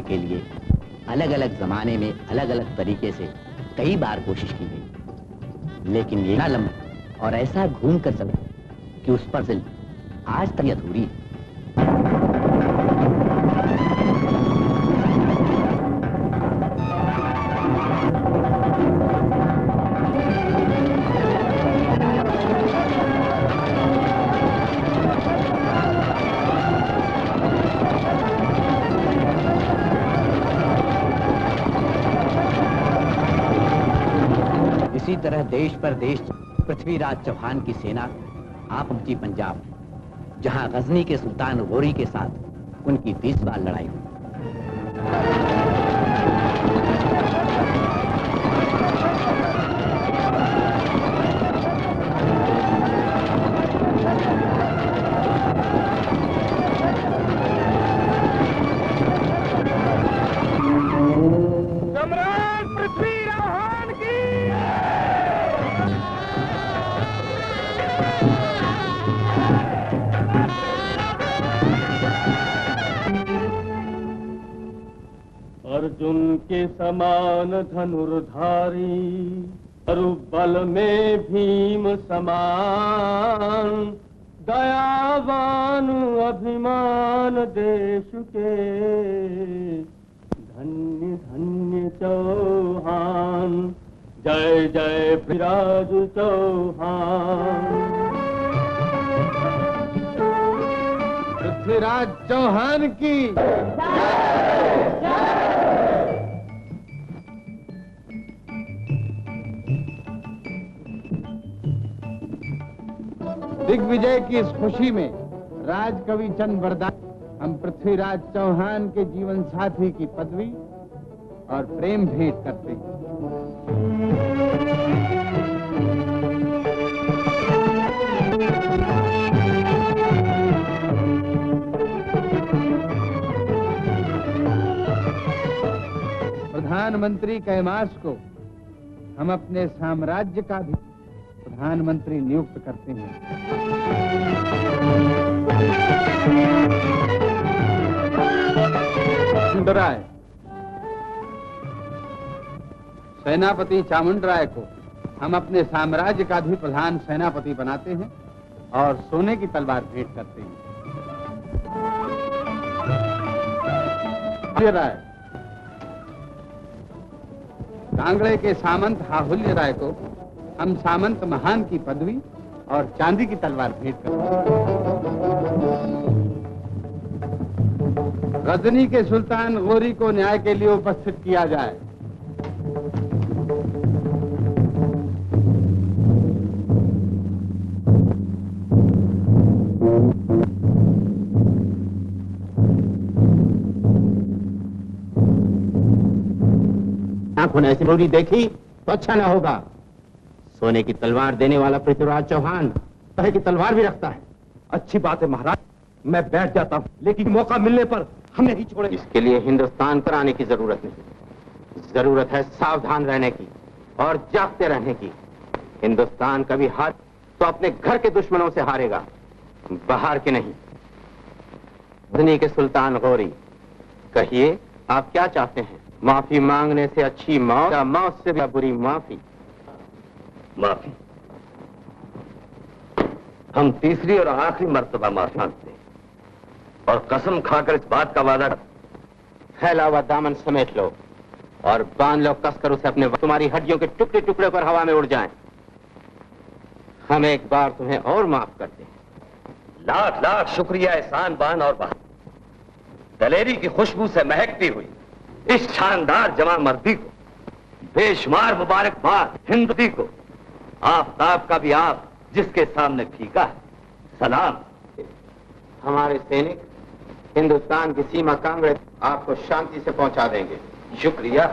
के लिए अलग अलग जमाने में अलग अलग तरीके से कई बार कोशिश की गई, लेकिन ये ना लंबा और ऐसा घूम कर चला कि उस पर से आज तक अधूरी है। इसी तरह देश पर देश पृथ्वीराज चौहान की सेना आ पहुंची पंजाब, जहां गजनी के सुल्तान गौरी के साथ उनकी 20 बार लड़ाई हुई। अर्जुन के समान धनुर्धारी, बल में भीम समान, दयावान अभिमान देश के, धन्य धन्य चौहान, जय जय पृथ्वीराज चौहान। पृथ्वीराज चौहान की दिग्विजय की इस खुशी में राजकवि चंद बरदान हम पृथ्वीराज चौहान के जीवन साथी की पदवी और प्रेम भेंट करते हैं। प्रधानमंत्री कैमास को हम अपने साम्राज्य का भी प्रधानमंत्री नियुक्त करते हैं। चामुंडराय, सेनापति चामुंडराय को हम अपने साम्राज्य का भी प्रधान सेनापति बनाते हैं और सोने की तलवार भेंट करते हैं। राय, कांगड़े के सामंत हाहुल्य राय को हम सामंत महान की पदवी और चांदी की तलवार भेंट करते हैं। गजनी के सुल्तान गौरी को न्याय के लिए उपस्थित किया जाए। आंखों ने ऐसी रोटी देखी तो अच्छा ना होगा। सोने की तलवार देने वाला पृथ्वीराज चौहान तहे की तलवार भी रखता है। अच्छी बात है महाराज, मैं बैठ जाता हूँ, लेकिन मौका मिलने पर हम नहीं छोड़ेंगे। इसके लिए हिंदुस्तान पर आने की जरूरत नहीं, जरूरत है सावधान रहने की और जागते रहने की। हिंदुस्तान कभी हार तो अपने घर के दुश्मनों से हारेगा, बाहर के नहीं। गजनी के सुल्तान गौरी, कहिए आप क्या चाहते हैं? माफी मांगने से अच्छी मौत या मौत से भी बुरी माफी? माफी। हम तीसरी और आखिरी मर्तबा माफी मांगते हैं और कसम खाकर इस बात का वादा। फैला हुआ दामन समेट लो और बांध लो कसकर उसे अपने। तुम्हारी हड्डियों के टुकड़े टुकड़े पर हवा में उड़ जाएं। हम एक बार तुम्हें और माफ करते हैं। लाख लाख शुक्रिया एहसान बान और बहादुर। दलेरी की खुशबू से महकती हुई इस शानदार जमा मर्दी को बेशुमार मुबारकबाद। हिंदुस्तान को आफताब का भी आप जिसके सामने फीका है, सलाम। हमारे सैनिक हिंदुस्तान की सीमा कांगड़े आपको शांति से पहुंचा देंगे। शुक्रिया।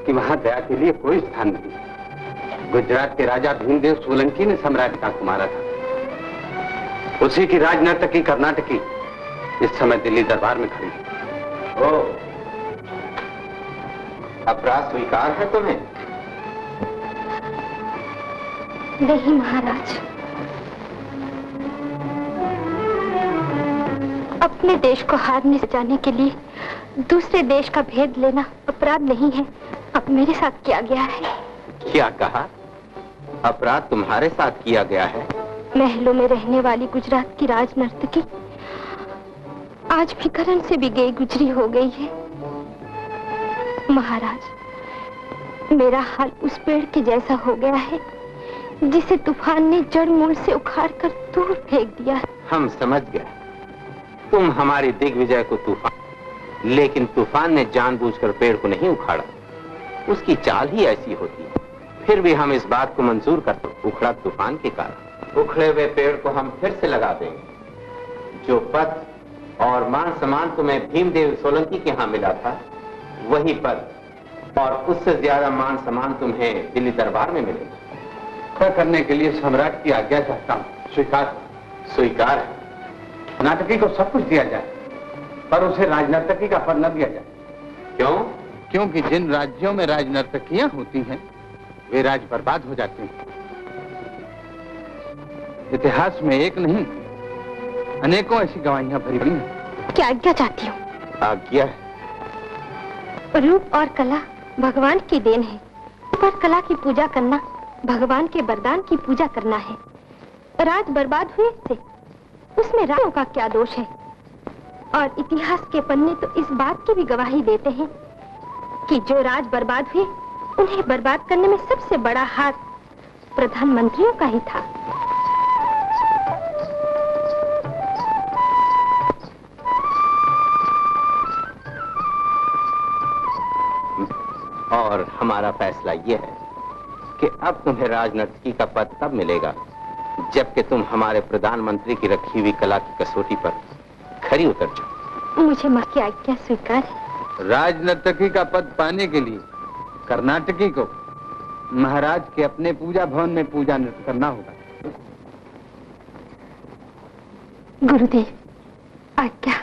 कि वहां दया के लिए कोई स्थान नहीं। गुजरात के राजा भीमदेव सोलंकी ने सम्राट का मारा था। उसी की राजनर्तकी कर्नाटकी इस समय दिल्ली दरबार में खड़ी है। ओ, अपराध स्वीकार है तुम्हें? नहीं महाराज, अपने देश को हारने से जाने के लिए दूसरे देश का भेद लेना अपराध नहीं है। अब मेरे साथ किया गया है। क्या कहा? अपराध तुम्हारे साथ किया गया है? महलों में रहने वाली गुजरात की राजनर्तकी आज भी करण से भी गई गुजरी हो गई है। महाराज, मेरा हाल उस पेड़ के जैसा हो गया है जिसे तूफान ने जड़ मूल से उखाड़कर दूर फेंक दिया। हम समझ गए, तुम हमारी दिग्विजय को तूफान, लेकिन तूफान ने जानबूझकर पेड़ को नहीं उखाड़ा। उसकी चाल ही ऐसी होती है। फिर भी हम इस बात को मंजूर करते, उखड़ा तूफान के कारण। उखड़े हुए पेड़ को हम फिर से लगा देंगे। जो पद और मान सम्मान तुम्हें भीमदेव सोलंकी के यहाँ मिला था, वही पद और उससे ज्यादा मान सम्मान तुम्हें दिल्ली दरबार में मिलेगा। तय करने के लिए सम्राट की आज्ञा चाहता हूँ। स्वीकार? स्वीकार है। नाटकी को सब कुछ दिया जाए, पर उसे राजनर्तकी का पद न दिया जाए। क्यों? क्योंकि जिन राज्यों में राजनर्तकियां होती हैं, वे राज बर्बाद हो जाते हैं। इतिहास में एक नहीं, अनेकों ऐसी गवाहियां भरी पड़ी हैं। क्या आज्ञा चाहती हूँ? आज्ञा है। रूप और कला भगवान की देन है। रूप और कला की पूजा करना भगवान के वरदान की पूजा करना है। राज बर्बाद हुए से उसमें राजों का क्या दोष है? और इतिहास के पन्ने तो इस बात की भी गवाही देते हैं कि जो राज बर्बाद हुए, उन्हें बर्बाद करने में सबसे बड़ा हाथ प्रधानमंत्रियों का ही था। और हमारा फैसला यह है कि अब तुम्हें राजनर्तकी का पद तब मिलेगा जबकि तुम हमारे प्रधानमंत्री की रखी हुई कला की कसौटी पर खरी उतर जाओ। मुझे मां की आज्ञा स्वीकार है। राजनर्तकी का पद पाने के लिए कर्नाटकी को महाराज के अपने पूजा भवन में पूजा नृत्य करना होगा। गुरुदेव, आज्ञा।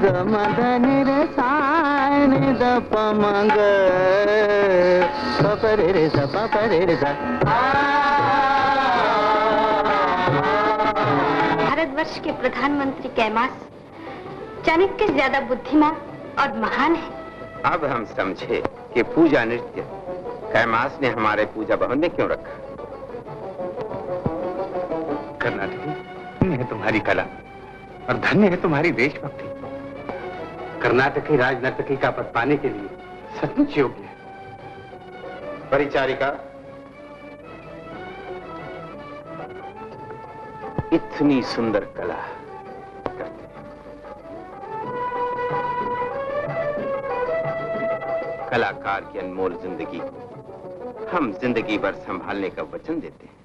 गमद निर सारे नि द प म ग प प रे रे सा प प रे रे सा। भारतवर्ष के प्रधानमंत्री कैमास चाणक्य से ज्यादा बुद्धिमान और महान है। अब हम समझे कि पूजा नृत्य कैमास ने हमारे पूजा भवन में क्यों रखा। कर्नाटकी, धन्य है तुम्हारी कला और धन्य है तुम्हारी देशभक्ति। कर्नाटकी राजनर्तकी का पद पाने के लिए सचमुच योग्य है। परिचारिका, इतनी सुंदर कला करते हैं। कलाकार की अनमोल जिंदगी को हम जिंदगी भर संभालने का वचन देते हैं।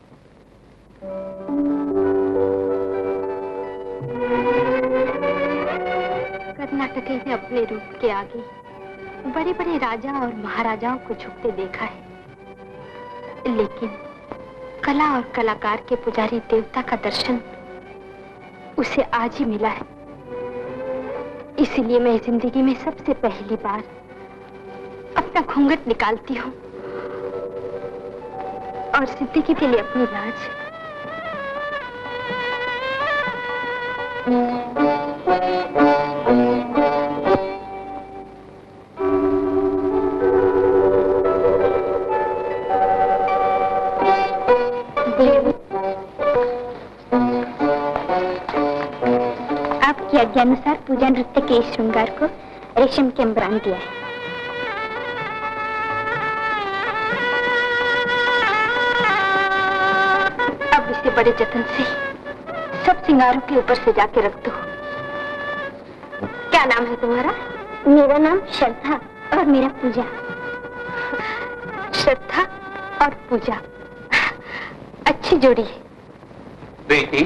कर्नाटक ने अपने रूप के आगे बड़े बड़े राजा और महाराजाओं को झुकते देखा है, लेकिन कला और कलाकार के पुजारी देवता का दर्शन उसे आज ही मिला है। इसीलिए मैं जिंदगी में सबसे पहली बार अपना घूंघट निकालती हूँ और जिंदगी के लिए अपनी लाज आपकी आज्ञानुसार पूजा नृत्य के इस श्रृंगार को रेशम के अम्बरान दिया है। अब इसे बड़े जतन से सब सिंगारों के ऊपर से जाके रख दो। क्या नाम है तुम्हारा? मेरा नाम श्रद्धा और मेरा पूजा। श्रद्धा और पूजा, अच्छी जोड़ी है। बेटी,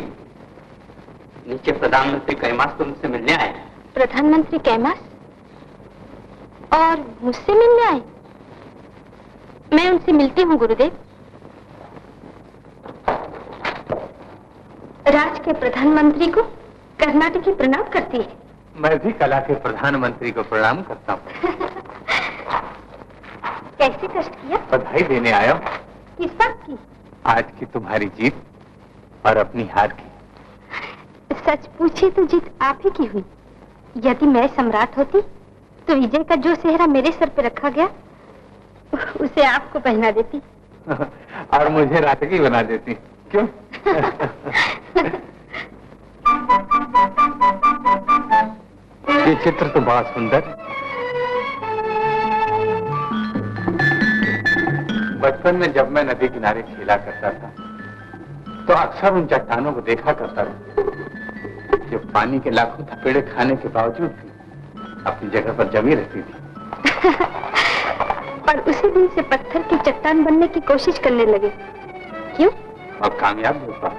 नीचे प्रधानमंत्री कैमास तुमसे मिलने आए। प्रधानमंत्री कैमास और मुझसे मिलने आए? मैं उनसे मिलती हूँ गुरुदेव। राज के प्रधानमंत्री को कर्नाटकी प्रणाम करती है। मैं भी कला के प्रधानमंत्री को प्रणाम करता हूँ। कैसे कष्ट किया? बधाई देने आया हूँ। किस बात की? आज की तुम्हारी जीत और अपनी हार की। सच पूछे तो जीत आप ही की हुई। यदि मैं सम्राट होती तो विजय का जो सेहरा मेरे सर पे रखा गया उसे आपको पहना देती। और मुझे राजकी बना देती। क्यों? ये चित्र तो बहुत सुंदर है। बचपन में जब मैं नदी किनारे खेला करता था तो अक्सर उन चट्टानों को देखा करता था जो पानी के लाखों थपेड़े खाने के बावजूद भी अपनी जगह पर जमी रहती थी। और उसी दिन से पत्थर की चट्टान बनने की कोशिश करने लगे। क्यों? और कामयाब भी हो पाए।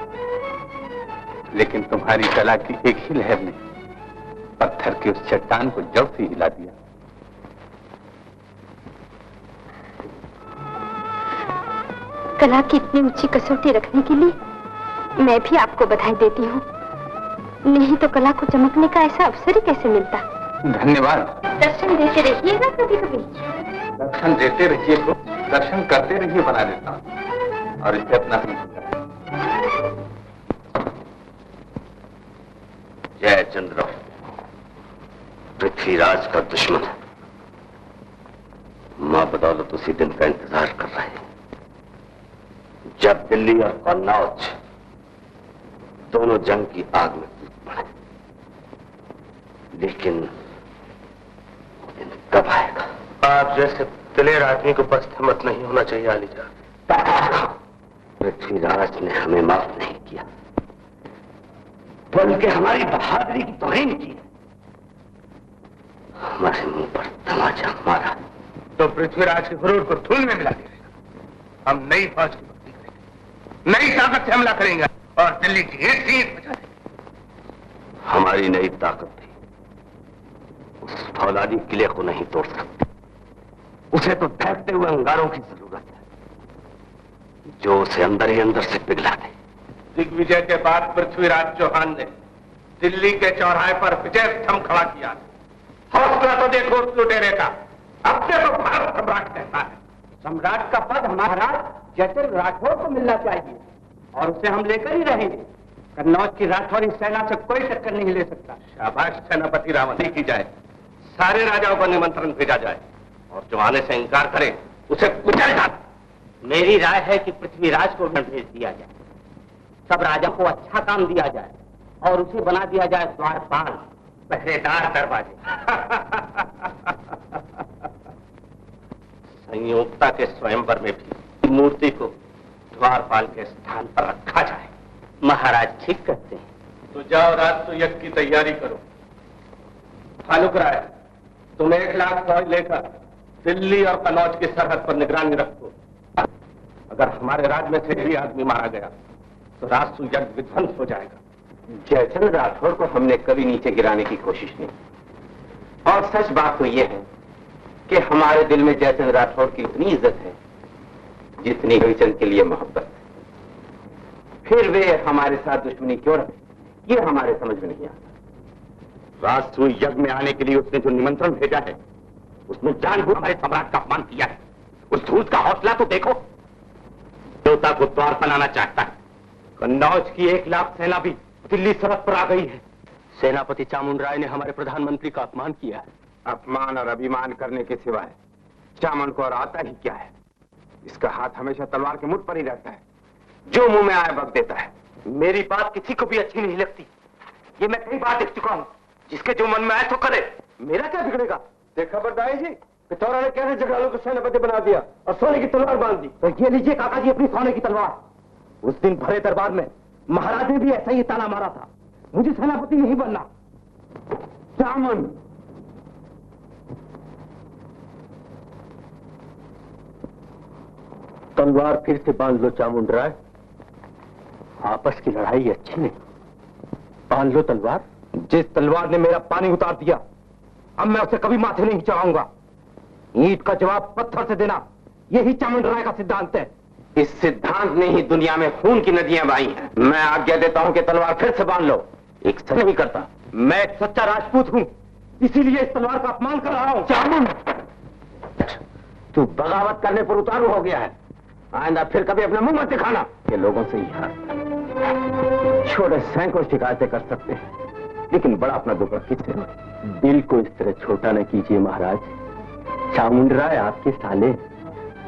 लेकिन तुम्हारी कला की एक ही लहर ने पत्थर की उस चट्टान को जड़ से हिला दिया। कला की इतनी ऊंची कसौटी रखने के लिए मैं भी आपको बधाई देती हूँ। नहीं तो कला को चमकने का ऐसा अवसर ही कैसे मिलता। धन्यवाद। दर्शन देते रहिएगा कभी कभी। दर्शन देते रहिए तो दर्शन करते रहिए बना देता हूँ और इसे अपना जय चंद्र, पृथ्वीराज का दुश्मन है। मां बदौलत उसी दिन का इंतजार कर रहे हैं जब दिल्ली और कन्नौज दोनों जंग की आग में कूद पड़े। लेकिन दिन कब आएगा? आप जैसे दिलेर आदमी को बस हिम्मत नहीं होना चाहिए आलीजा। पृथ्वीराज ने हमें माफ नहीं किया, बल्कि हमारी बहादुरी की तौहीन की। हमारे मुंह पर तमाचा मारा। तो पृथ्वीराज के गुरूर को धूल में मिला देगा। हम नई फौज की भर्ती करेंगे, नई ताकत से हमला करेंगे और दिल्ली की एक से एक बचा देंगे। हमारी नई ताकत भी उस फौलादी किले को नहीं तोड़ सकती। उसे तो दहकते हुए अंगारों की जरूरत है जो उसे अंदर ही अंदर से पिघला दे। दिग्विजय के बाद पृथ्वीराज चौहान ने दिल्ली के चौराहे पर विजय स्तंभ खड़ा किया हौसला तो देखो उस लुटेरे का, अपने को भारत सम्राट कहता है। सम्राट का पद हमारा जयचंद्र राठौर को मिलना चाहिए और उसे हम लेकर ही रहेंगे। कन्नौज की राठौरी सेना से कोई टक्कर नहीं ले सकता। शाबाश सेनापति रावण की जाए, सारे राजाओं को निमंत्रण भेजा जाए और जो आने से इंकार करे उसे कुचल डाल। मेरी राय है कि पृथ्वीराज को भेज दिया जाए, सब राजा को अच्छा काम दिया जाए और उसे बना दिया जाए द्वारपाल, पहरेदार दरवाजे। संयोगता के स्वयंवर में भी मूर्ति को द्वारपाल के स्थान पर रखा जाए। महाराज ठीक कहते हैं। तो जाओ रात यज्ञ की तैयारी करो। फालुक राय, तुम 1 लाख फौज लेकर दिल्ली और कन्नौज की सरहद पर निगरानी रखो। अगर हमारे राज्य में से भी आदमी मारा गया तो राजसु यज्ञ विध्वंस हो जाएगा। जयचंद्र राठौर को हमने कभी नीचे गिराने की कोशिश नहीं, और सच बात तो यह है कि हमारे दिल में जयचंद्र राठौर की उतनी इज्जत है जितनी हरिचंद के लिए मोहब्बत है। फिर वे हमारे साथ दुश्मनी क्यों रखे, ये हमारे समझ में नहीं आता। राजसु यज्ञ में आने के लिए उसने जो निमंत्रण भेजा है उसने जानबूझ हमारे सम्राट का अपमान किया है। उस धूर्त का हौसला तो देखो, देवता को द्वार बनाना चाहता है। कन्नौज की 1 लाख सेना भी दिल्ली सरहद पर आ गई है। सेनापति चामुंड राय ने हमारे प्रधानमंत्री का अपमान किया है। अपमान और अभिमान करने के सिवाय चामन को और आता ही क्या है। इसका हाथ हमेशा तलवार के मुठ पर ही रहता है, जो मुंह में आए बक देता है। मेरी बात किसी को भी अच्छी नहीं लगती, ये मैं कई बार देख चुका हूं। जिसके जो मन में आए तो करे, मेरा क्या बिगड़ेगा। देखा बरदाई जी, पिथौरा ने कैसे जगाड़ों को सेनापति बना दिया और सोने की तलवार बांध दी। तो ये लीजिए काका जी अपनी सोने की तलवार। उस दिन भरे दरबार में महाराज ने भी ऐसा ही ताना मारा था, मुझे सेनापति नहीं बनना। चामन, तलवार फिर से बांध लो चामुंड राय, आपस की लड़ाई अच्छी नहीं। बांध लो तलवार। जिस तलवार ने मेरा पानी उतार दिया, अब मैं उसे कभी माथे नहीं चढ़ाऊंगा। ईंट का जवाब पत्थर से देना, यही चामुंड राय का सिद्धांत है। इस सिद्धांत ने ही दुनिया में खून की नदियां बहाई हैं। मैं आज्ञा देता हूं कि तलवार फिर से बांध लो। एक सच नहीं करता। मैं एक सच्चा राजपूत हूं, इसीलिए इस तलवार का अपमान कर रहा हूं। चामुंड, तू बगावत करने पर उतारू हो गया है। आइंदा फिर कभी अपना मुंह मत दिखाना। ये लोगों से ही हार, छोटे सैकड़ों शिकायतें कर सकते हैं, लेकिन बड़ा अपना दुख किससे हो। दिल को इस तरह छोटा न कीजिए महाराज। चामुंड राय आपके साले,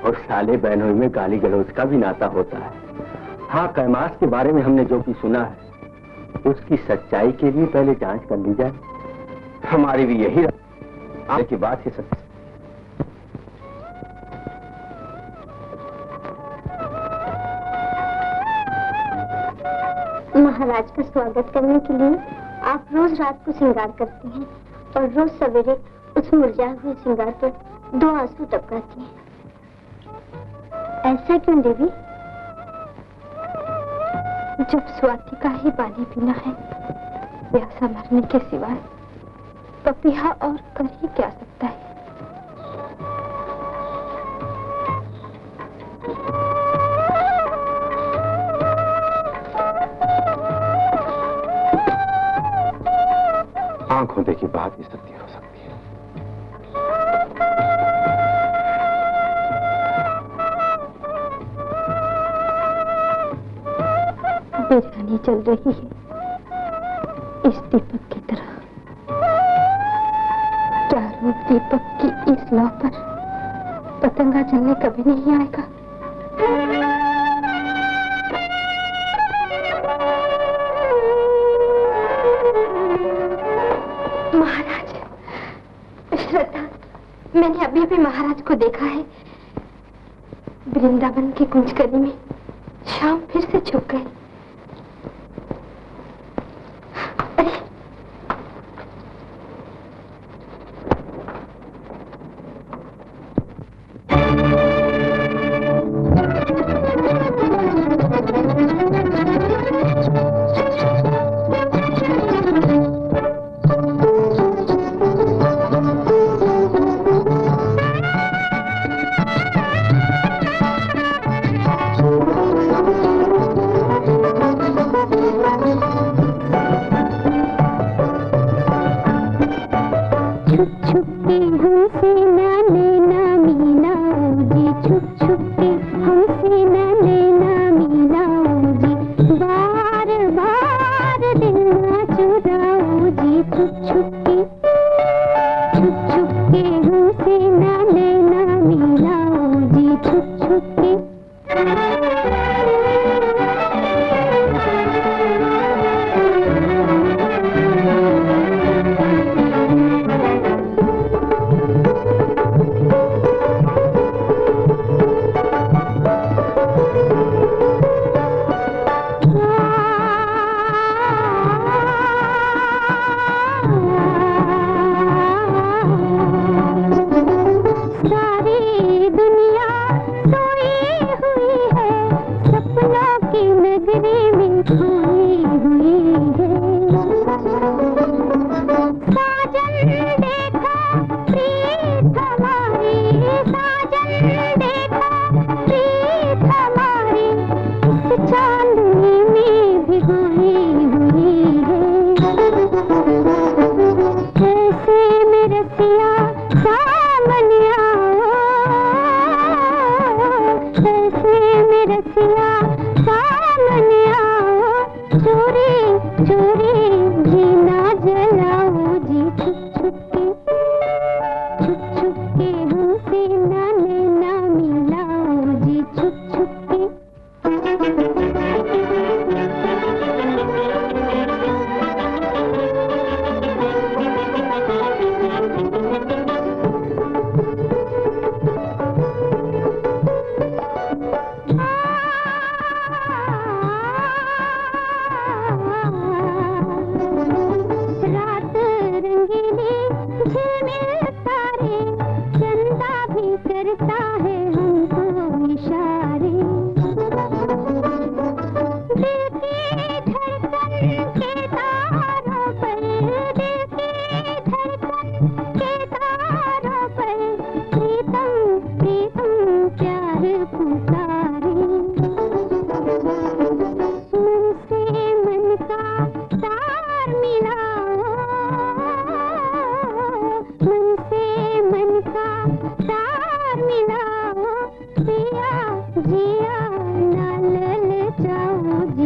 और साले बहनों में गाली गलौज का भी नाता होता है। हाँ, कैमास के बारे में हमने जो भी सुना है उसकी सच्चाई के लिए पहले जांच कर ली जाए। हमारी भी यही आगे की बात ही सच। महाराज का स्वागत करने के लिए आप रोज रात को श्रृंगार करते हैं और रोज सवेरे उस मुरझाए हुए श्रृंगार पर 2 आंसू टपकाती हैं। ऐसा क्यों देवी? जब स्वाति का ही पानी पीना है, प्यासा मरने के सिवाय पपीहा और कर ही क्या सकता है। आंखों देखी बात ही सत्य हो सकती है। बिरयानी चल रही है इस दीपक की तरह। क्या रूप दीपक की इस लौ पर पतंगा चलने कभी नहीं आएगा। महाराज, श्रद्धा, मैंने अभी भी महाराज को देखा है। वृंदावन की कुंजकली में शाम फिर से छुप गए।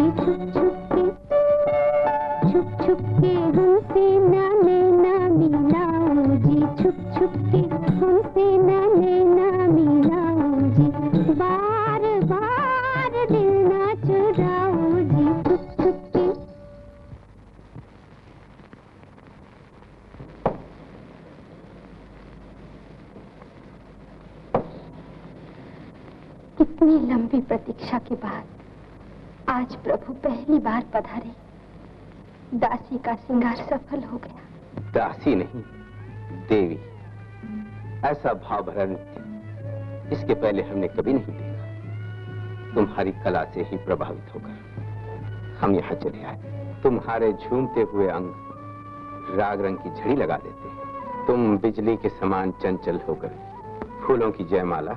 छुप के हमसे ना लेना मिलाओ जी, छुप के हमसे ना लेना मिलाओ जी, बार बार दिल ना चुराओ जी, छुप के। कितनी लंबी प्रतीक्षा के बाद आज प्रभु पहली बार पधारे। दासी का श्रृंगार सफल हो गया। दासी नहीं, देवी। ऐसा भाव भरा नृत्य इसके पहले हमने कभी नहीं देखा। तुम्हारी कला से ही प्रभावित होकर हम यहाँ चले आए। तुम्हारे झूमते हुए अंग राग रंग की झड़ी लगा देते हैं। तुम बिजली के समान चंचल होकर फूलों की जयमाला।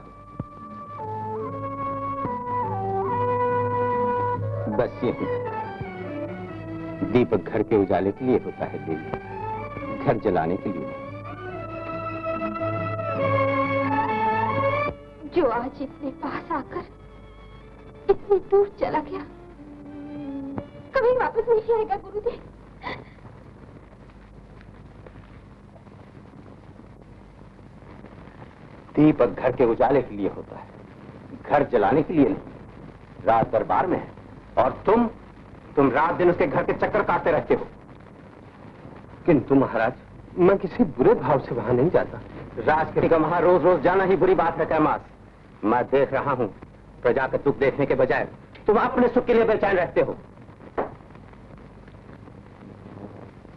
बस यही दीपक घर के उजाले के लिए होता है देवी, घर जलाने के लिए। जो आज इतने पास आकर इतनी दूर चला गया, कभी वापस नहीं आएगा गुरुदेव। दीपक घर के उजाले के लिए होता है, घर जलाने के लिए नहीं। रात दरबार में है और तुम रात दिन उसके घर के चक्कर काटते रहते हो। किंतु महाराज, मैं किसी बुरे भाव से वहां नहीं जाता। राजकिरी का वहां रोज रोज जाना ही बुरी बात है कैमास। मैं देख रहा हूं, प्रजा का दुख देखने के बजाय तुम अपने सुख के लिए बेचैन रहते हो।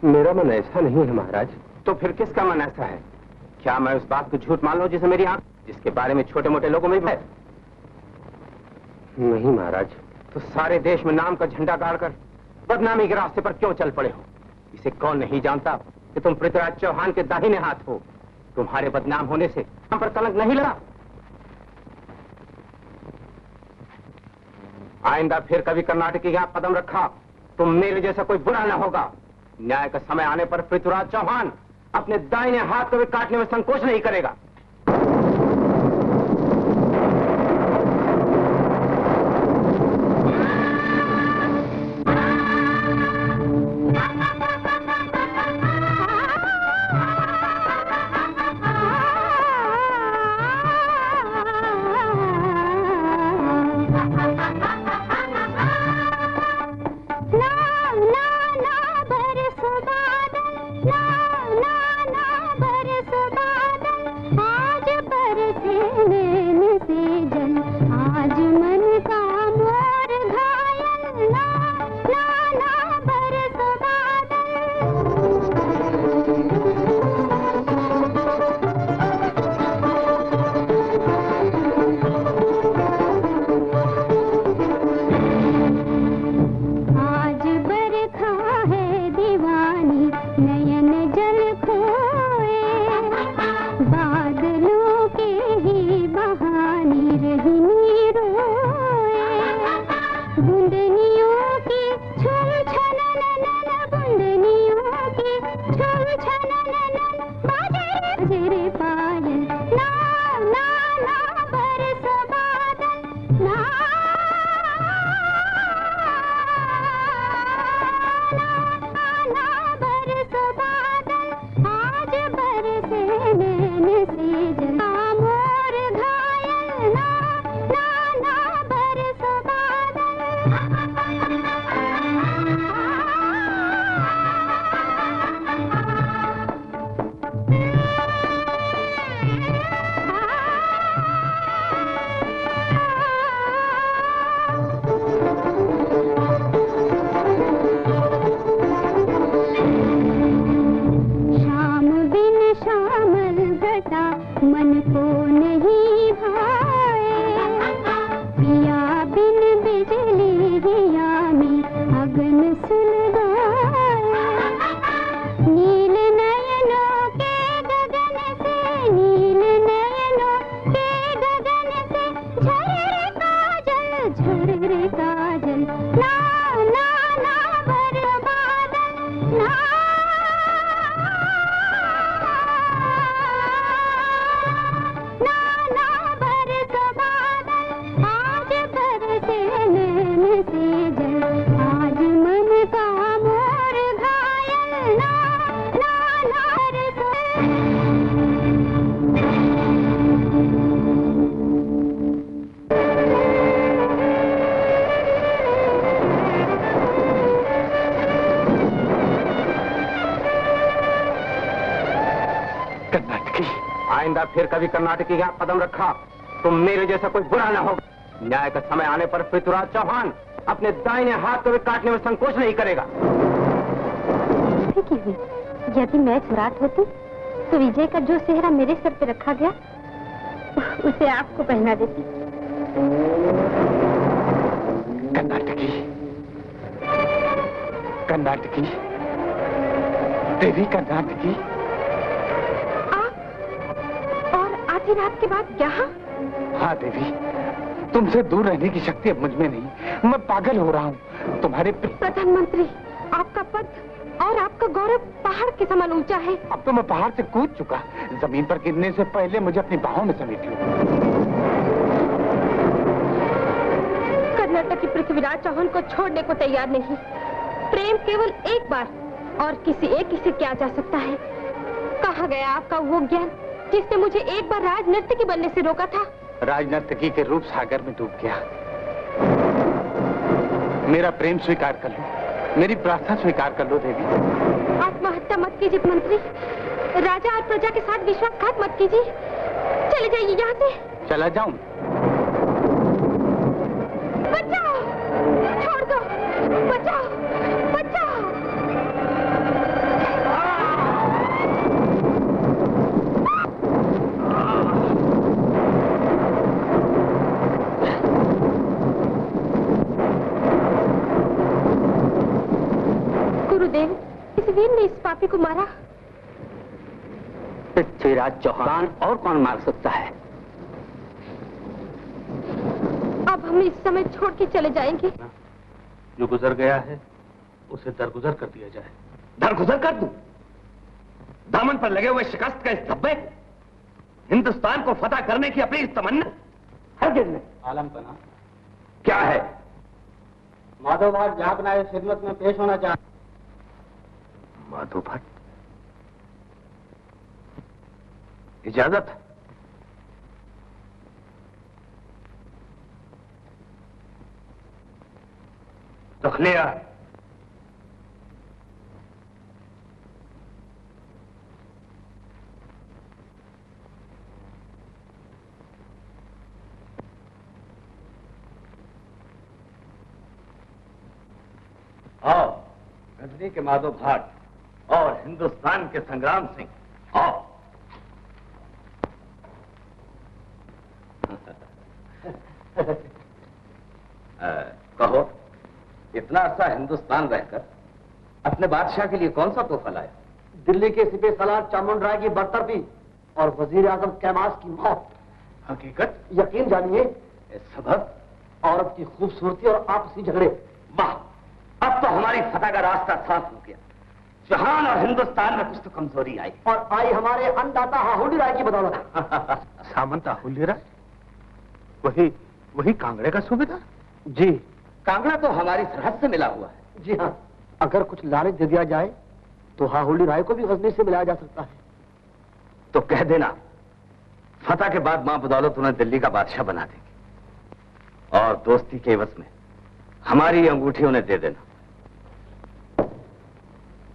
मेरा मन ऐसा नहीं है महाराज। तो फिर किसका मन ऐसा है? क्या मैं उस बात को झूठ मान लूं जिसे मेरी आंख, जिसके बारे में छोटे मोटे लोगों में भी है? नहीं महाराज। तो सारे देश में नाम का झंडा गाड़कर बदनामी के रास्ते पर क्यों चल पड़े हो? इसे कौन नहीं जानता कि तुम पृथ्वीराज चौहान के दाहिने हाथ हो। तुम्हारे बदनाम होने से हम पर कलंक नहीं लगा। आइंदा फिर कभी कर्नाटक के यहाँ कदम रखा, तुम मेरे जैसा कोई बुरा न होगा। न्याय का समय आने पर पृथ्वीराज चौहान अपने दाहिने हाथ को भी काटने में संकोच नहीं करेगा। आइंदा फिर कभी कर्नाटक के यहाँ कदम रखा तो मेरे जैसा कोई बुरा न हो। न्याय का समय आने पर पृथ्वीराज चौहान अपने दाहिने हाथ को भी काटने में संकोच नहीं करेगा। यदि मैं सम्राट होती तो विजय का जो सेहरा मेरे सर पे रखा गया उसे आपको पहना देती। कर्नाटकी, कर्नाटकी, देवी कर्नाटकी। आप और आधी रात के बाद यहाँ? हाँ देवी, तुमसे दूर रहने की शक्ति अब मुझ में नहीं। मैं पागल हो रहा हूँ। तुम्हारे प्रधानमंत्री, आपका पद और आपका गौरव पहाड़ के समान ऊंचा है। अब तो मैं पहाड़ से कूद चुका। जमीन पर गिरने से पहले मुझे अपनी बाहों में समेट लो। कर्नाटक की पृथ्वीराज चौहान को छोड़ने को तैयार नहीं। प्रेम केवल एक बार और किसी एक से किया जा सकता है। कहाँ गया आपका वो ज्ञान जिसने मुझे एक बार राजनर्तकी बनने से रोका था? राजनर्तकी के रूप सागर में डूब गया। मेरा प्रेम स्वीकार कर लो, मेरी प्रार्थना स्वीकार कर लो देवी। आत्महत्या मत कीजिए मंत्री। राजा और प्रजा के साथ विश्वासघात मत कीजिए। चले जाइए यहाँ से। चला जाऊं? बचाओ, छोड़ दो, बचाओ, बचाओ। गुरुदेव, इस वीर ने इस पापी को मारा। पृथ्वीराज चौहान और कौन मार सकता है? अब हम इस समय छोड़ के चले जाएंगे। जो गुजर गया है उसे दरगुजर कर दिया जाए। दरगुजर कर दूं? दामन पर लगे हुए शिकस्त का इस धब्बे, हिंदुस्तान को फतह करने की अपनी इस तमन्ना हरगिज़ नहीं। आलम पना क्या है? माधव भाट जहां बनाए खिदमत में पेश होना चाहते। माधव भट्ट, इजाजत? तखलिया। आओ, गजनी के माधव भाट और हिंदुस्तान के संग्राम सिंह, आओ। कहो, इतना अर्सा हिंदुस्तान रहकर अपने बादशाह के लिए कौन सा तोहफा लाया? दिल्ली के सिपह सलार चामुंड राय की बरतरफी और वजीर आजम कैमास की मौत। हकीकत? यकीन जानिए। सबब? औरत की खूबसूरती और आपसी झगड़े। वाह, अब तो हमारी फतह का रास्ता साफ हो गया। जहान और हिंदुस्तान में कुछ तो कमजोरी आई, और आई हमारे अन्नदाता हाहुली राय की बदौलत। सामंत हाहुली राय? वही कांगड़े का सूबेदार? जी कांगड़ा तो हमारी सरहद से मिला हुआ है। जी हाँ, अगर कुछ लालच दे दिया जाए तो हाहुली राय को भी गजनी से मिलाया जा सकता है। तो कह देना, फतह के बाद मां बदौलत उन्हें दिल्ली का बादशाह बना देगी और दोस्ती के एवज में हमारी अंगूठी उन्हें दे देना।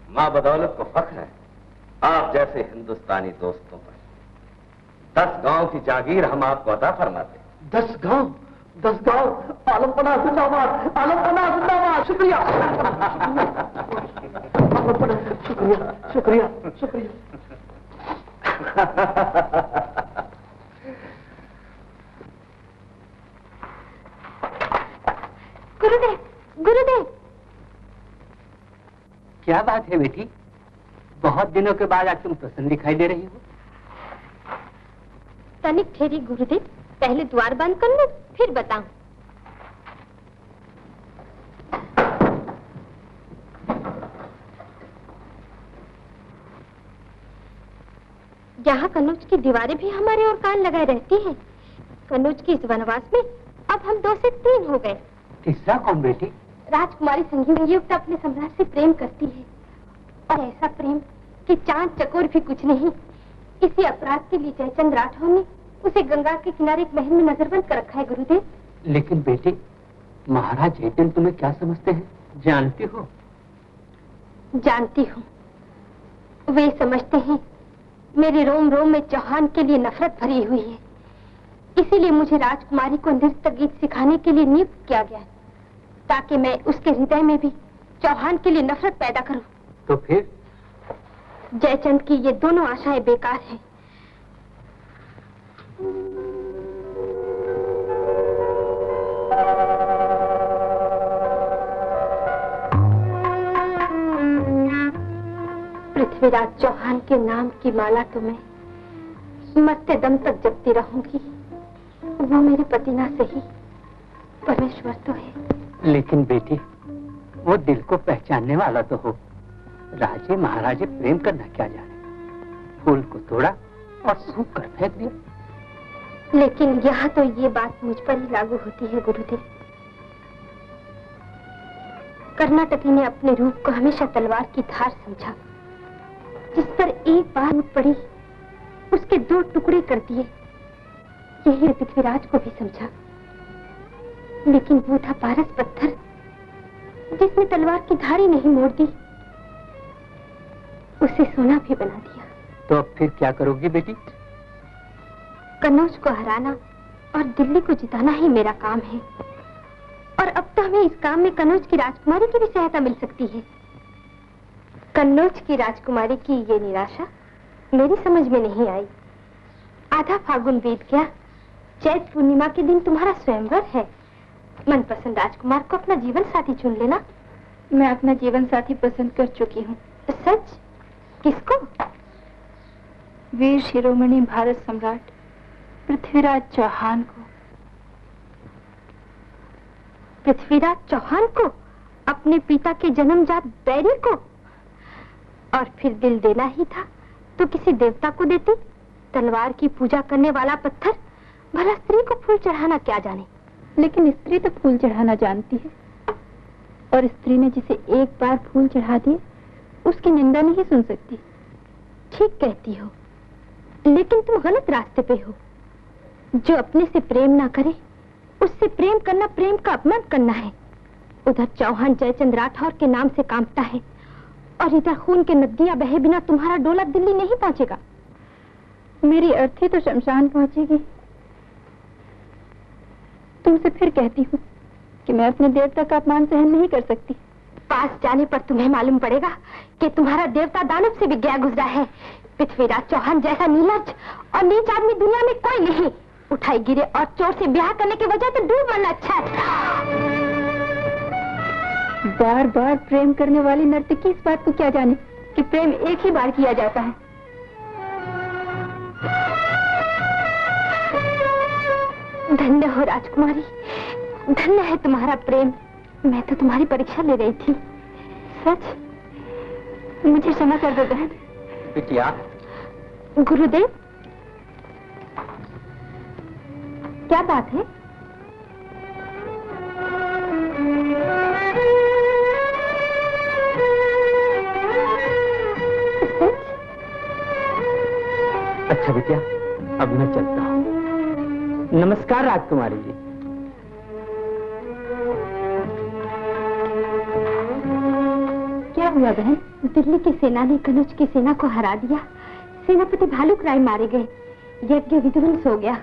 मां बदौलत को फख्र है आप जैसे हिंदुस्तानी दोस्तों पर। 10 गांव की जागीर हम आपको अता फरमाते। 10 गांव? 10 गांव? आलमपना जिंदाबाद, आलमपना जिंदाबाद। शुक्रिया, आलमपना, शुक्रिया, शुक्रिया, शुक्रिया। गुरुदेव, गुरुदेव। क्या बात है बेटी? बहुत दिनों के बाद आज तुम प्रसन्न दिखाई दे रही हो। तनिक ठहरी गुरुदेव, पहले द्वार बंद कर लो, फिर बताऊं। यहाँ कन्नौज की दीवारें भी हमारे और कान लगाए रहती हैं। कन्नौज की इस वनवास में अब हम 2 से 3 हो गए। तीसरा कौन बेटी? राजकुमारी संयुक्त अपने सम्राट से प्रेम करती है, और ऐसा प्रेम कि चांद चकोर भी कुछ नहीं। इसी अपराध के लिए जयचंद राठौर ने उसे गंगा के किनारे एक महल में नजरबंद कर रखा है गुरुदेव। लेकिन बेटी, महाराज जयचंद तुम्हें क्या समझते हैं, जानती हो? जानती हूँ। वे समझते हैं मेरे रोम रोम में चौहान के लिए नफरत भरी हुई है। इसीलिए मुझे राजकुमारी को नृत्य गीत सिखाने के लिए नियुक्त किया गया, ताकि मैं उसके हृदय में भी चौहान के लिए नफरत पैदा करूं। तो फिर जयचंद की ये दोनों आशाएं बेकार हैं। पृथ्वीराज चौहान के नाम की माला तो मैं मरते दम तक जपती रहूंगी। वो मेरे पति ना सही, परमेश्वर तो है। लेकिन बेटी, वो दिल को पहचानने वाला तो हो। राजे महाराजे प्रेम करना क्या जाने, फूल को तोड़ा और सूख कर फेंक दिया। लेकिन यहाँ तो ये बात मुझ पर ही लागू होती है गुरुदेव। कर्नाटकी ने अपने रूप को हमेशा तलवार की धार समझा, जिस पर एक बार टूट पड़ी उसके 2 टुकड़े कर दिए। यही पृथ्वीराज को भी समझा, लेकिन वो था पारस पत्थर जिसने तलवार की धार ही नहीं मोड़ दी, उसे सोना भी बना दिया। तो अब फिर क्या करोगी बेटी? कन्नौज को हराना और दिल्ली को जिताना ही मेरा काम है। और अब तो हमें इस काम में कन्नौज की राजकुमारी की भी सहायता मिल सकती है। कन्नौज की राजकुमारी की ये निराशा मेरी समझ में नहीं आई। आधा फागुन बीत गया, चैत पूर्णिमा के दिन तुम्हारा स्वयंवर है। मनपसंद राजकुमार को अपना जीवन साथी चुन लेना। मैं अपना जीवन साथी पसंद कर चुकी हूँ। सच? किसको? वीर शिरोमणि भारत सम्राट पृथ्वीराज चौहान को। पृथ्वीराज चौहान को? अपने पिता के जन्मजात बैरी को? और फिर दिल देना ही था तो किसी देवता को देती। तलवार की पूजा करने वाला पत्थर, भला स्त्री को फूल चढ़ाना क्या जाने। लेकिन स्त्री तो फूल चढ़ाना जानती है, और स्त्री ने जिसे एक बार फूल चढ़ा दिए उसकी निंदा नहीं सुन सकती। ठीक कहती हो, लेकिन तुम गलत रास्ते पे हो। जो अपने से प्रेम ना करे उससे प्रेम करना प्रेम का अपमान करना है। उधर चौहान जयचंद राठौर के नाम से कांपता है, और इधर खून के नदियां बहे बिना तुम्हारा डोला दिल्ली नहीं पहुंचेगा। मेरी अर्थी तो शमशान पहुंचेगी। तुमसे फिर कहती हूँ कि मैं अपने देवता का अपमान सहन नहीं कर सकती। पास जाने पर तुम्हें मालूम पड़ेगा कि तुम्हारा देवता दानव से भी गया गुजरा है। पृथ्वीराज चौहान जैसा नीलज और नीच आदमी दुनिया में कोई नहीं। उठाई गिरे और चोर से ब्याह करने की वजह तो डूब मरना अच्छा है। बार बार प्रेम करने वाली नर्तकी इस बात को क्या जाने कि प्रेम एक ही बार किया जाता है। धन्य हो राजकुमारी, धन्य है तुम्हारा प्रेम। मैं तो तुम्हारी परीक्षा ले रही थी। सच? मुझे क्षमा कर दो बहन। बिटिया। गुरुदेव, क्या बात है? अच्छा बिटिया, अब मैं चलता हूँ। नमस्कार राजकुमारी जी। क्या हुआ बहन? दिल्ली की सेना ने कन्नौज की सेना को हरा दिया। सेनापति भालुक राय मारे गए, यज्ञ विध्वंस हो गया।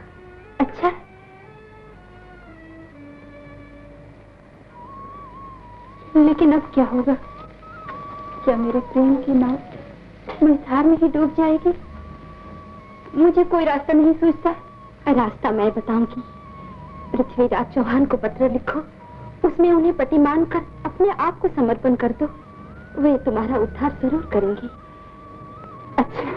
अच्छा, लेकिन अब क्या होगा? क्या मेरे प्रेम की नाव मझधार में ही डूब जाएगी? मुझे कोई रास्ता नहीं सूझता। रास्ता मैं बताऊंगी। पृथ्वीराज चौहान को पत्र लिखो, उसमें उन्हें पति मानकर अपने आप को समर्पण कर दो। वे तुम्हारा उद्धार जरूर करेंगे। अच्छा,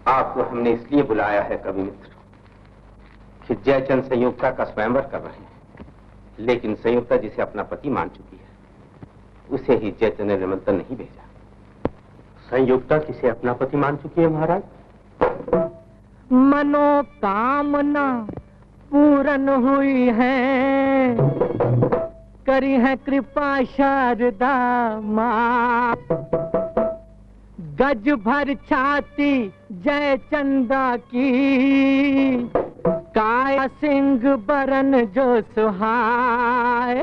आपको हमने इसलिए बुलाया है कवि मित्र कि जयचंद संयुक्ता का स्वयंवर कर रहे हैं, लेकिन संयुक्ता जिसे अपना पति मान चुकी है उसे ही जयचंद ने निमंत्रण नहीं भेजा। संयुक्ता किसे अपना पति मान चुकी है महाराज? मनोकामना पूर्ण हुई है, करी है कृपा शारदा मां। गज भर छाती जय चंदा की, काया सिंह बरन जो सुहाए।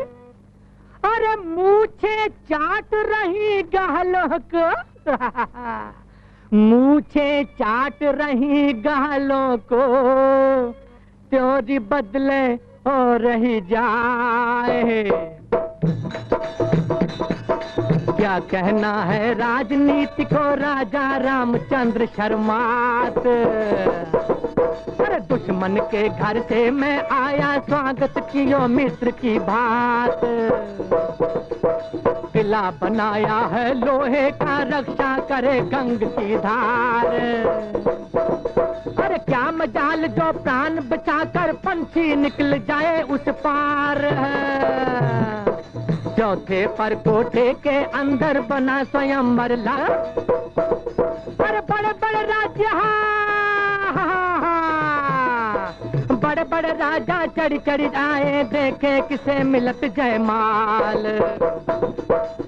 अरे मूछे चाट रही गालों को मूछे चाट रही गालों को त्योरी बदले हो रही जाए। क्या कहना है राजनीति को राजा रामचंद्र शर्मात। अरे दुश्मन के घर से मैं आया स्वागत कियो मित्र की बात। किला बनाया है लोहे का रक्षा करे गंग की धार। अरे क्या मजाल जो प्राण बचाकर पंछी निकल जाए उस पार। चौथे पर कोठे के अंदर बना स्वयंवर ला। अरे बड़े बड़े राज्य बड़े बड़े राजा चढ़ चढ़ आए देखे किसे मिलत जयमाल।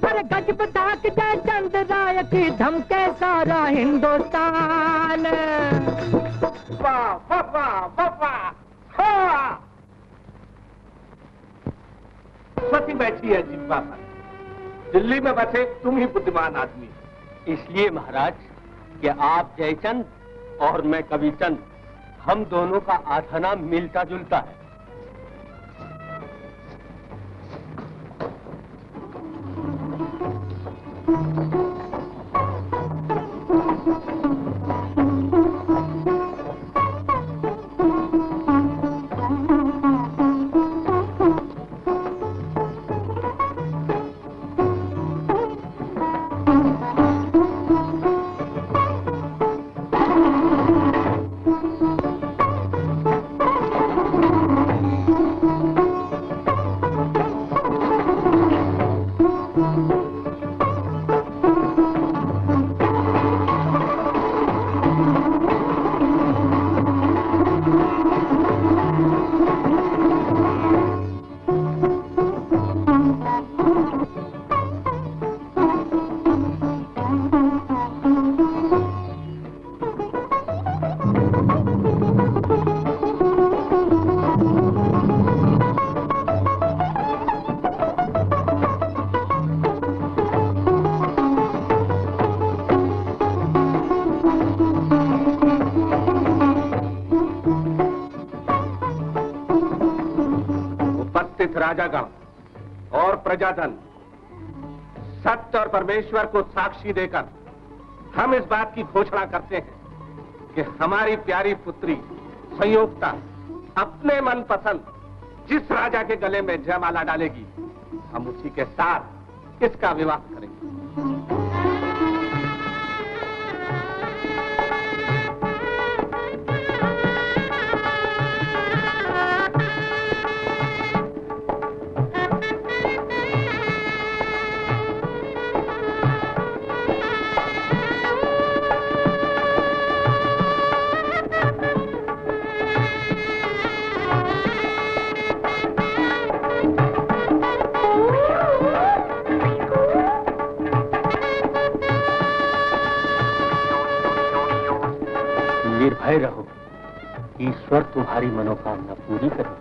अरे गज बधाक जय चंद राय की धमके सारा हिंदुस्तान। वाह वाह वाह वाह वाह। सती बैठी है जिब्बा पर। दिल्ली में बसे तुम ही बुद्धिमान आदमी। इसलिए महाराज कि आप जयचंद और मैं कविचंद, हम दोनों का आधा नाम मिलता जुलता है। राजागण और प्रजाजन सत्य और परमेश्वर को साक्षी देकर हम इस बात की घोषणा करते हैं कि हमारी प्यारी पुत्री संयोक्ता अपने मनपसंद जिस राजा के गले में जयमाला डालेगी हम उसी के साथ इसका विवाह करेंगे। निर्भय रहो, ईश्वर तुम्हारी मनोकामना पूरी करेगा।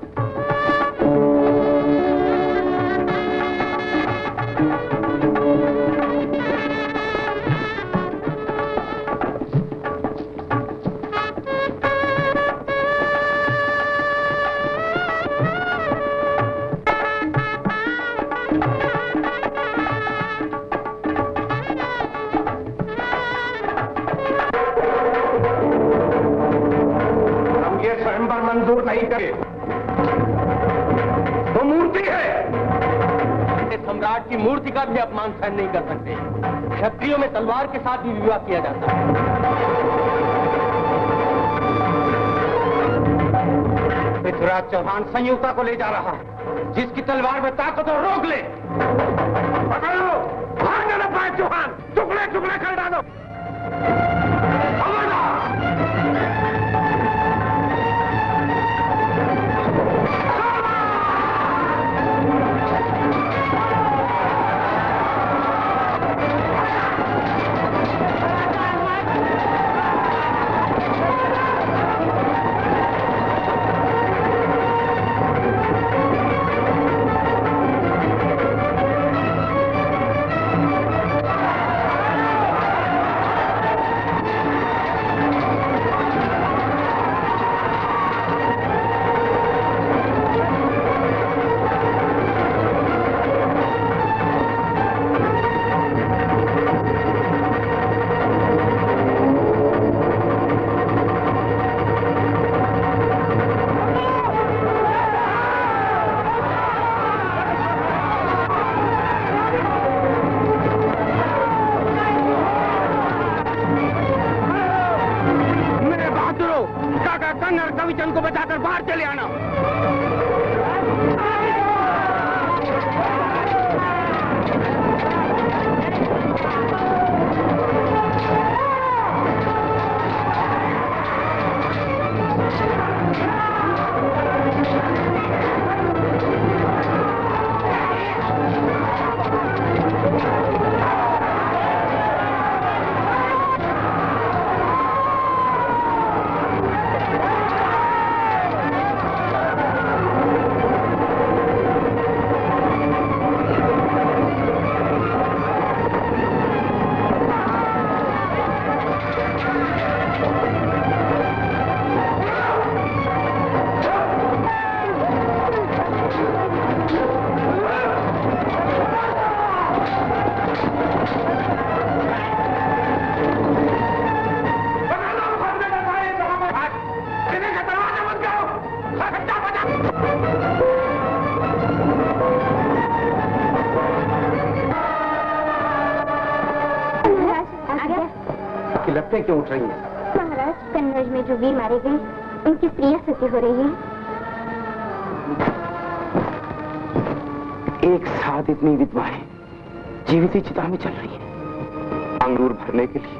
मंजूर नहीं करे तो मूर्ति है। सम्राट की मूर्ति का भी अपमान सहन नहीं कर सकते। क्षत्रियों में तलवार के साथ भी विवाह किया जाता है। पृथ्वीराज चौहान संयुक्ता को ले जा रहा है। जिसकी तलवार में ताकत हो रोक ले। पकड़ो, भागने न पाए चौहान, टुकड़े टुकड़े कर डालो। रविचंद को बचाकर बाहर चले आना। लपटें क्यों उठ रही हैं? महाराज, कन्नौज में जो वीर मारे गए उनकी प्रिया सती हो रही है। एक साथ इतनी विधवाएं जीवित ही चिता में चल रही हैं। अंगूर भरने के लिए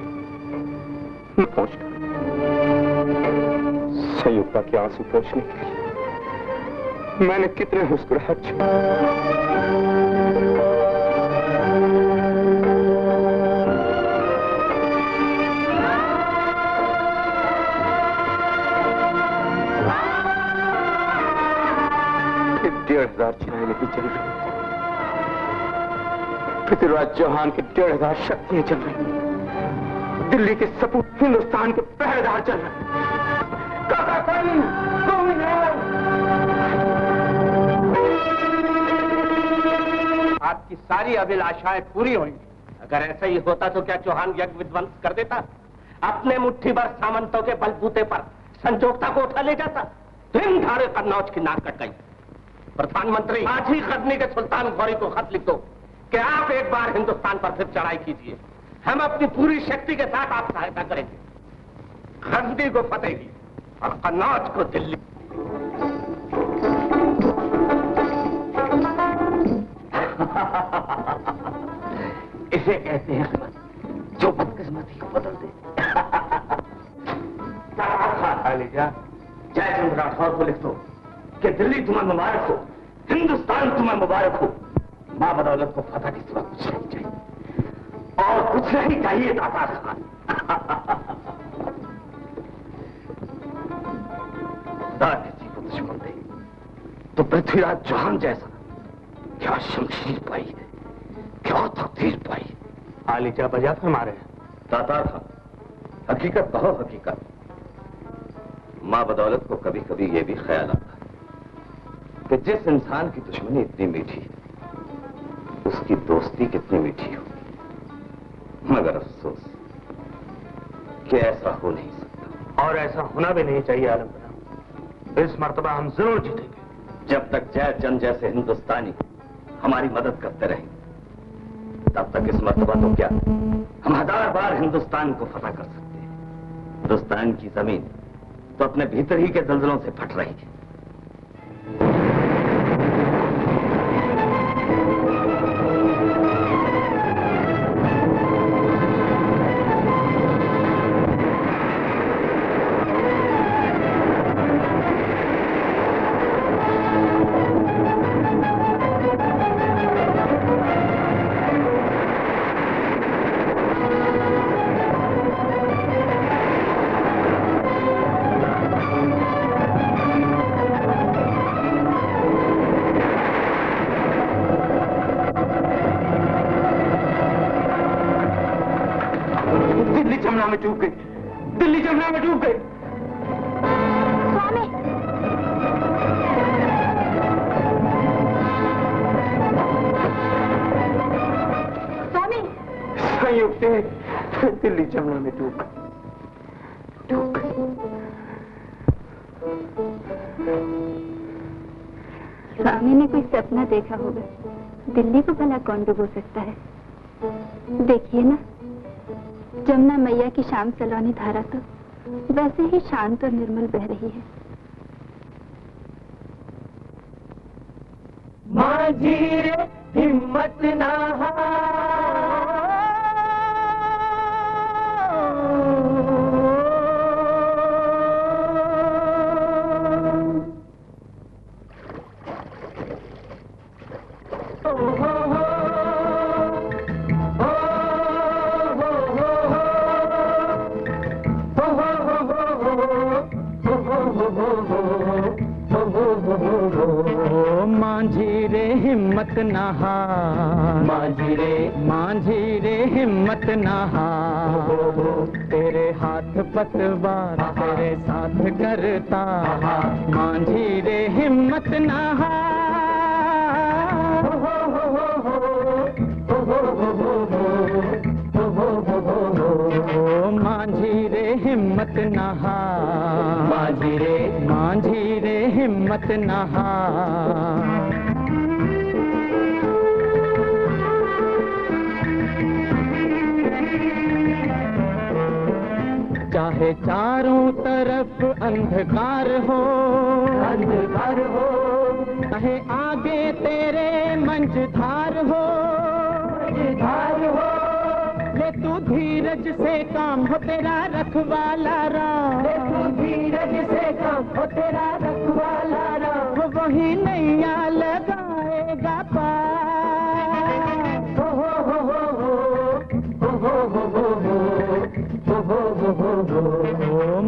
मैं पहुंच गया। संयुक्ता के आंसू पोंछने के लिए मैंने कितने मुस्कुराहट चिनाई नहीं चल रही। पृथ्वीराज चौहान के 1,500 शक्तियां चल रही। दिल्ली के सपूत हिंदुस्तान के पहरेदार चल रहे। आपकी सारी अभिलाषाएं पूरी होंगी। अगर ऐसा ही होता तो क्या चौहान यज्ञ विध्वंस कर देता? अपने मुट्ठी भर सामंतों के बलबूते पर संजोगता को उठा ले जाता? दिन धारे कन्नौज की नाक कट गई। प्रधानमंत्री, आज ही गजनी के सुल्तान गौरी को खत लिख दो कि आप एक बार हिंदुस्तान पर फिर चढ़ाई कीजिए। हम अपनी पूरी शक्ति के साथ आप सहायता करेंगे। गजनी को फतेह की और कन्नौज को दिल्ली। इसे कहते हैं जो बदकिस्मती को बदल दे। जयचंद राठौर को लिख दो कि दिल्ली तुम्हें मुबारक हो, हिंदुस्तान तुम्हें मुबारक हो। मां बदौलत को फतह के सिवा कुछ नहीं चाहिए, और कुछ नहीं चाहिए दातार खान। दादी जी को दुश्मन दे तो पृथ्वीराज चौहान जैसा क्या शमशीर पाई है, क्या तकदीर पाई। आलिजा बजा फरमा रहे हैं। दातार खान, हकीकत कहो हकीकत। मां बदौलत को कभी कभी यह भी ख्याल आता है कि जिस इंसान की दुश्मनी इतनी मीठी है उसकी दोस्ती कितनी मीठी होगी। मगर अफसोस कि ऐसा हो नहीं सकता, और ऐसा होना भी नहीं चाहिए आलमगीर। इस मर्तबा हम जरूर जीतेंगे। जब तक जयचंद जैसे हिंदुस्तानी हमारी मदद करते रहेंगे तब तक इस मर्तबा तो क्या, हम 1000 बार हिंदुस्तान को फतह कर सकते हैं। हिंदुस्तान की जमीन तो अपने भीतर ही के दलदलों से फट रही है। में डूब गई, दिल्ली जमुना में डूब गई। स्वामी, स्वामी, संयुक्त दिल्ली जमुना में डूब गई, डूब गई। स्वामी ने कोई सपना देखा होगा। दिल्ली को भला कौन डुबो सकता है? देखिए ना, जमुना मैया की शाम सलोनी धारा तो वैसे ही शांत और निर्मल बह रही है। माझी रे हिम्मत ना माझी रे हिम्मत नहा माझी रे हिम्मत नहा तेरे हाथ पतवार तेरे साथ करता माझी रे हिम्मत नहा माझी रे हिम्मत नहा माझी रे हिम्मत नहा चाहे चारों तरफ अंधकार हो चाहे आगे तेरे मंझधार हो ले तू धीरज से काम हो तेरा रखवाला राम ले तू धीरज से काम हो तेरा रखवाला राम वही नैया लगाएगा पार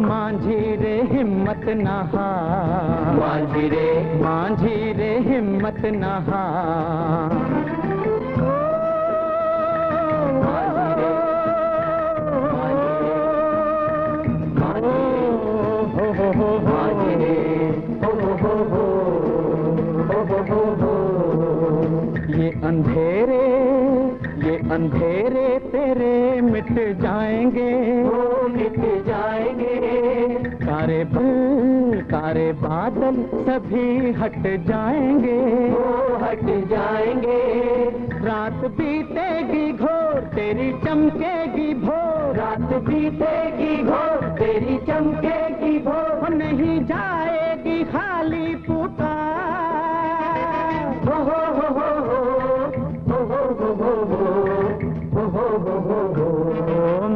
माझी रे हिम्मत नहा माझी रे हिम्मत नहा ये अंधेरे तेरे मिट जाएंगे कारे बादल सभी हट जाएंगे रात बीतेगी घोर तेरी चमकेगी भोर रात बीतेगी घोर तेरी चमकेगी भोर नहीं जाएगी खाली पुकार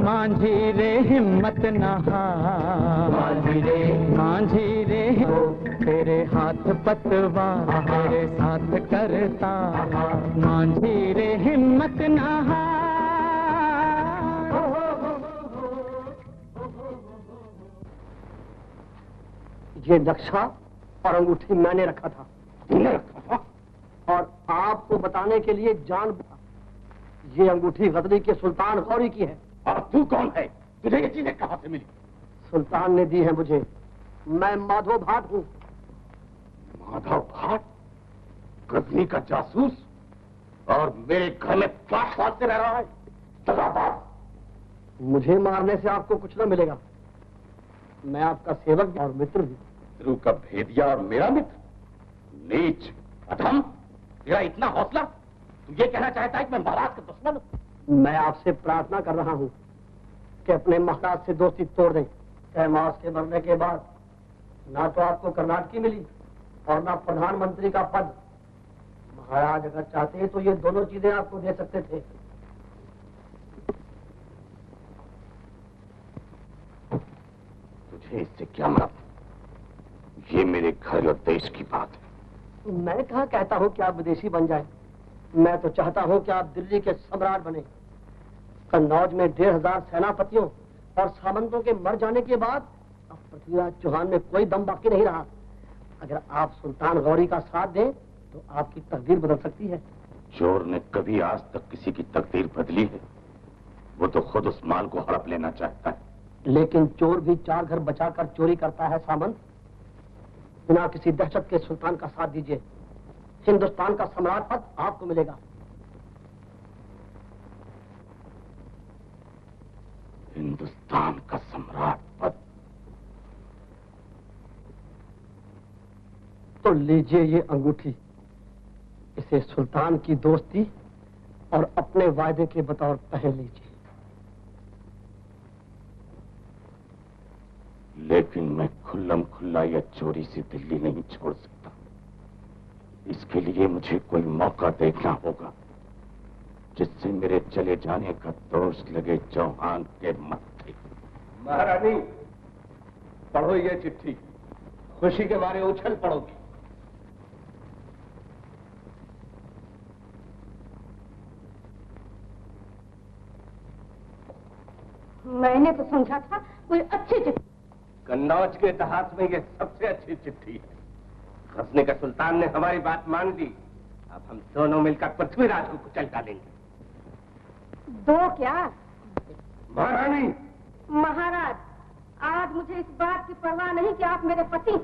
माझी रे हिम्मत नहा माझी रे तेरे हाथ पतवार तेरे साथ करता माझी रे हिम्मत नहा ये नक्शा और अंगूठी मैंने रखा था और आपको बताने के लिए जान ये अंगूठी गजनी के सुल्तान गौरी की है। और तू कौन है? तुझे ये चीजें कहां से मिली? सुल्तान ने दी है मुझे। मैं माधव भाट हूँ। माधव भाट? गजनी का जासूस और मेरे घर में फ्लैश से रह रहा है? दगाबाज। मुझे मारने से आपको कुछ न मिलेगा। मैं आपका सेवक और मित्र भी। ध्रुव का भेदिया और मेरा मित्र? नीच, अधम, तेरा इतना हौसला? तू ये कहना चाहता है कि मैं महाराज का दुश्मन हूं? मैं आपसे प्रार्थना कर रहा हूं कि अपने महाराज से दोस्ती तोड़ दें। कैमास के मरने के बाद ना तो आपको कर्नाटकी मिली और ना प्रधानमंत्री का पद। महाराज अगर चाहते तो ये दोनों चीजें आपको दे सकते थे। तुझे इससे क्या मतलब? ये मेरे घर और देश की बात है। मैं कहाँ कहता हूँ कि आप विदेशी बन जाएं। मैं तो चाहता हूँ कि आप दिल्ली के सम्राट बने। कन्नौज में 1500 सेनापतियों और सामंतों के मर जाने के बाद अब पृथ्वीराज चौहान में कोई दम बाकी नहीं रहा। अगर आप सुल्तान गौरी का साथ दें तो आपकी तकदीर बदल सकती है। चोर ने कभी आज तक किसी की तकदीर बदली है? वो तो खुद उस माल को हड़प लेना चाहता है। लेकिन चोर भी 4 घर बचाकर चोरी करता है। सामंत, बिना किसी दहशत के सुल्तान का साथ दीजिए। हिंदुस्तान का सम्राट पद आपको मिलेगा। हिंदुस्तान का सम्राट पद? तो लीजिए ये अंगूठी। इसे सुल्तान की दोस्ती और अपने वायदे के बतौर पहन लीजिए। लेकिन मैं खुल्लम खुल्ला या चोरी से दिल्ली नहीं छोड़ सकता। इसके लिए मुझे कोई मौका देखना होगा जिससे मेरे चले जाने का दोष लगे चौहान के मत्थे। महारानी, पढ़ो ये चिट्ठी, खुशी के मारे उछल पड़ोगी। मैंने तो समझा था कोई अच्छी चिट्ठी। कन्नौज के इतिहास में ये सबसे अच्छी चिट्ठी है। गजनी के सुल्तान ने हमारी बात मान ली। अब हम दोनों मिलकर पृथ्वीराज को कुचल डालेंगे। दो क्या? महारानी। महाराज, आज मुझे इस बात की परवाह नहीं कि आप मेरे पति।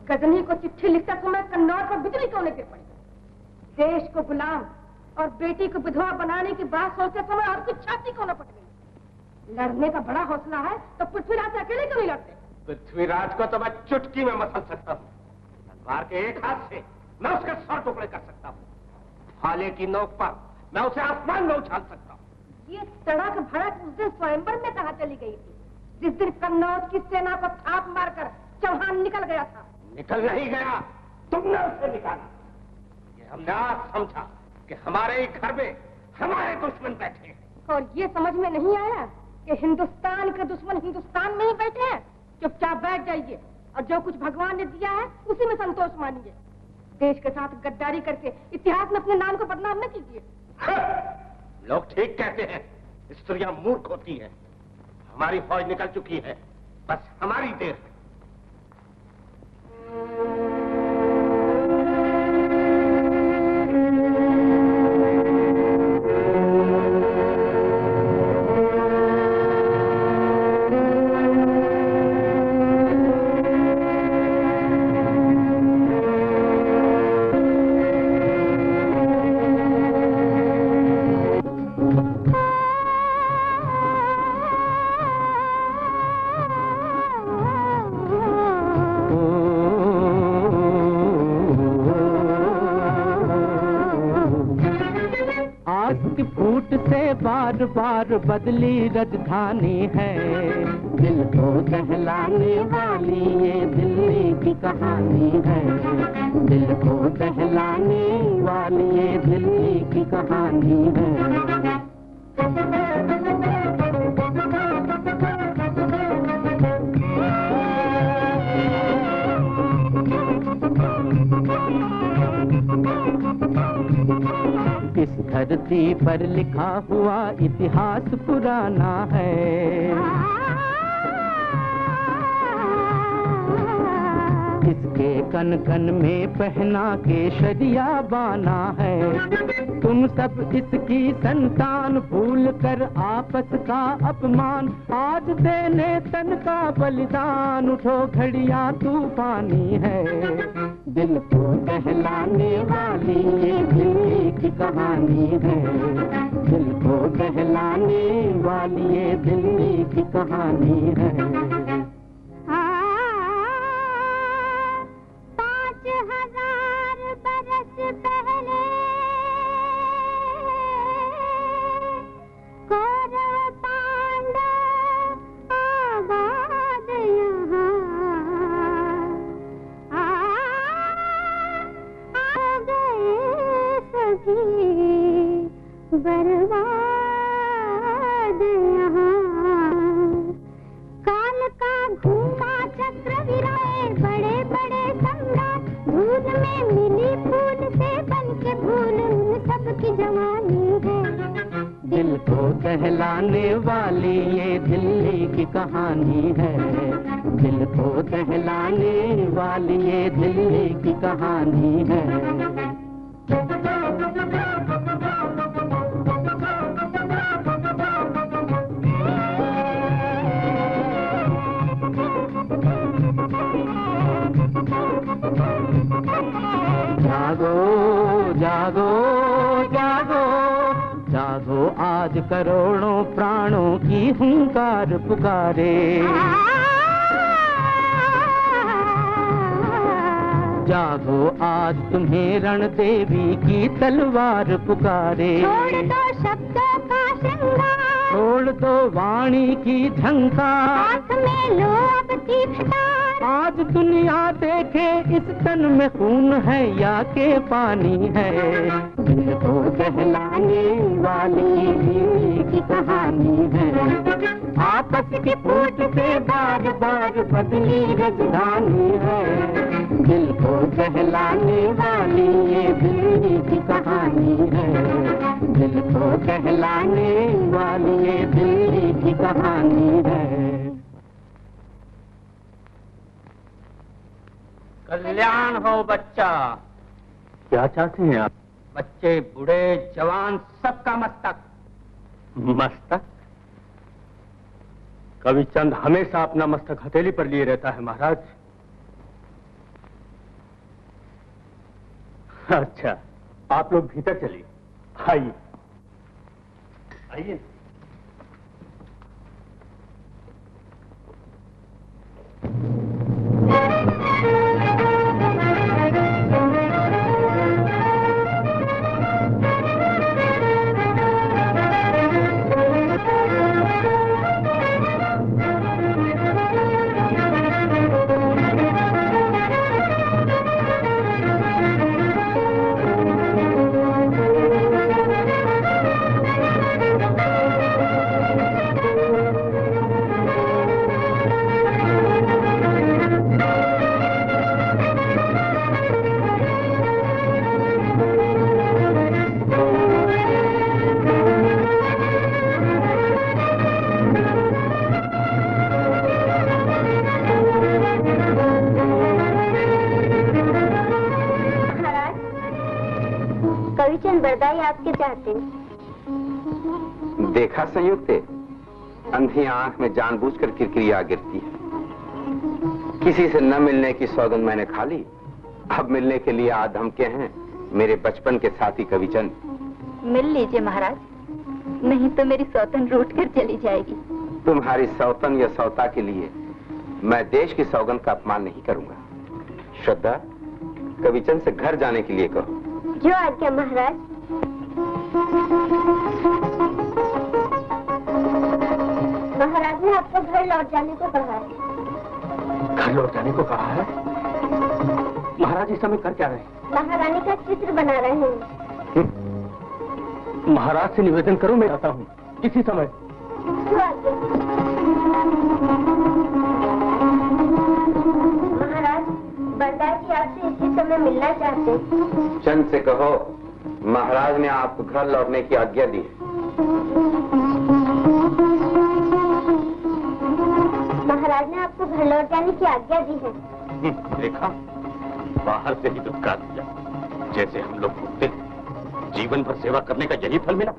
गजनी को चिट्ठी लिखते समय कन्नौज पर बिजली क्यों नहीं गिर पड़ी? देश को गुलाम और बेटी को विधवा बनाने की बात सोचते समय आपकी छाती क्यों न फट गई? लड़ने का बड़ा हौसला है तो पृथ्वीराज से अकेले क्यों नहीं लड़ते? पृथ्वीराज को तो मैं चुटकी में मसल सकता हूँ। तलवार के एक हाथ से मैं उसके 100 टुकड़े कर सकता हूँ। भाले की नोक पर मैं उसे आसमान में उछाल सकता हूँ। ये तड़क भड़क उस दिन स्वयंवर में कहाँ चली गई थी, जिस दिन कन्नौज की सेना को थाप मारकर चौहान निकल गया था? निकल नहीं गया, तुमने उसे निकाला। ये हमने आज समझा कि हमारे ही घर में हमारे दुश्मन बैठे हैं। और ये समझ में नहीं आया कि हिंदुस्तान के दुश्मन हिंदुस्तान में ही बैठे हैं? चुपचाप बैठ जाइए और जो कुछ भगवान ने दिया है उसी में संतोष मानिए। देश के साथ गद्दारी करके इतिहास में अपने नाम को बदनाम न कीजिए। लोग ठीक कहते हैं, स्त्रियां मूर्ख होती हैं। हमारी फौज निकल चुकी है, बस हमारी देर है। बार बार बदली राजधानी है, दिल को दहलाने वाली ये दिल्ली की कहानी है। दिल को दहलाने वाली ये दिल्ली की कहानी है। इस धरती पर लिखा हुआ इतिहास पुराना है, इसके कन कन में पहना के शरिया बाना है। तुम सब इसकी संतान भूल कर आपस का अपमान आज देने तन का बलिदान उठो घड़ियां तूफानी है। दिल को दहलाने वाली ये दिल्ली की कहानी है, दिल को दहलाने वाली ये दिल्ली की कहानी है। 5000 बरस पहले कौरव पांडव आबाद यहाँ आ गए सभी बर्बाद यहाँ। काल का घूमा चक्र विराए बड़े बड़े सम्राट, धूल में मिली फूल से बन के भूल उन सबकी जवानी है। दिल को दहलाने वाली ये दिल्ली की कहानी है, दिल को दहलाने वाली ये दिल्ली की कहानी है। जागो जागो जागो जागो आज करोड़ों प्राणों की हुंकार पुकारे। जागो आज तुम्हें रण देवी की तलवार पुकारे। छोड़ दो शब्दों का श्रृंगार, छोड़ दो वाणी की झंकार, हाथ में लो अब तीर्थदार। आज दुनिया देखे इस तन में खून है या के पानी है। दिल को बहलाने वाली की कहानी है, आपस की फूट से बार बार बदली राजधानी है। दिल को बहलाने वाली ये दिल्ली की कहानी है, दिल को बहलाने वाली ये दिल्ली की कहानी है। कल्याण हो बच्चा। क्या चाहते हैं आप? बच्चे बूढ़े जवान सबका मस्तक। मस्तक? कविचंद हमेशा अपना मस्तक हथेली पर लिए रहता है महाराज। अच्छा, आप लोग भीतर चलिए। आइए आइए। बरदाई आपके चाहते हैं। देखा संयुक्त, अंधी आंख में जानबूझकर किरकिरिया गिरती है। किसी से न मिलने की सौगंध मैंने खा ली, अब मिलने के लिए आधमके हैं मेरे बचपन के साथी कविचंद। मिल लीजिए महाराज, नहीं तो मेरी सौतन रूठ कर चली जाएगी। तुम्हारी सौतन या सौता के लिए मैं देश की सौगंध का अपमान नहीं करूंगा। श्रद्धा, कविचंद से घर जाने के लिए कहो। जो आज्ञा महाराज। महाराज ने आपको घर लौट जाने को कहा है। घर लौट जाने को कहा है? महाराज इस समय कर क्या रहे हैं? महारानी का चित्र बना रहे हैं। महाराज से निवेदन करो, मैं आता हूँ इसी समय। महाराज, बरदाई जी आपसे इसी समय मिलना चाहते हैं। चंद से कहो महाराज ने आपको घर लौटने की आज्ञा दी है। महाराज ने आपको घर लौट जाने की आज्ञा दी है। देखा, बाहर से ही दुत्कार दिया, जैसे हम लोग भूखते जीवन भर सेवा करने का यही फल मिला।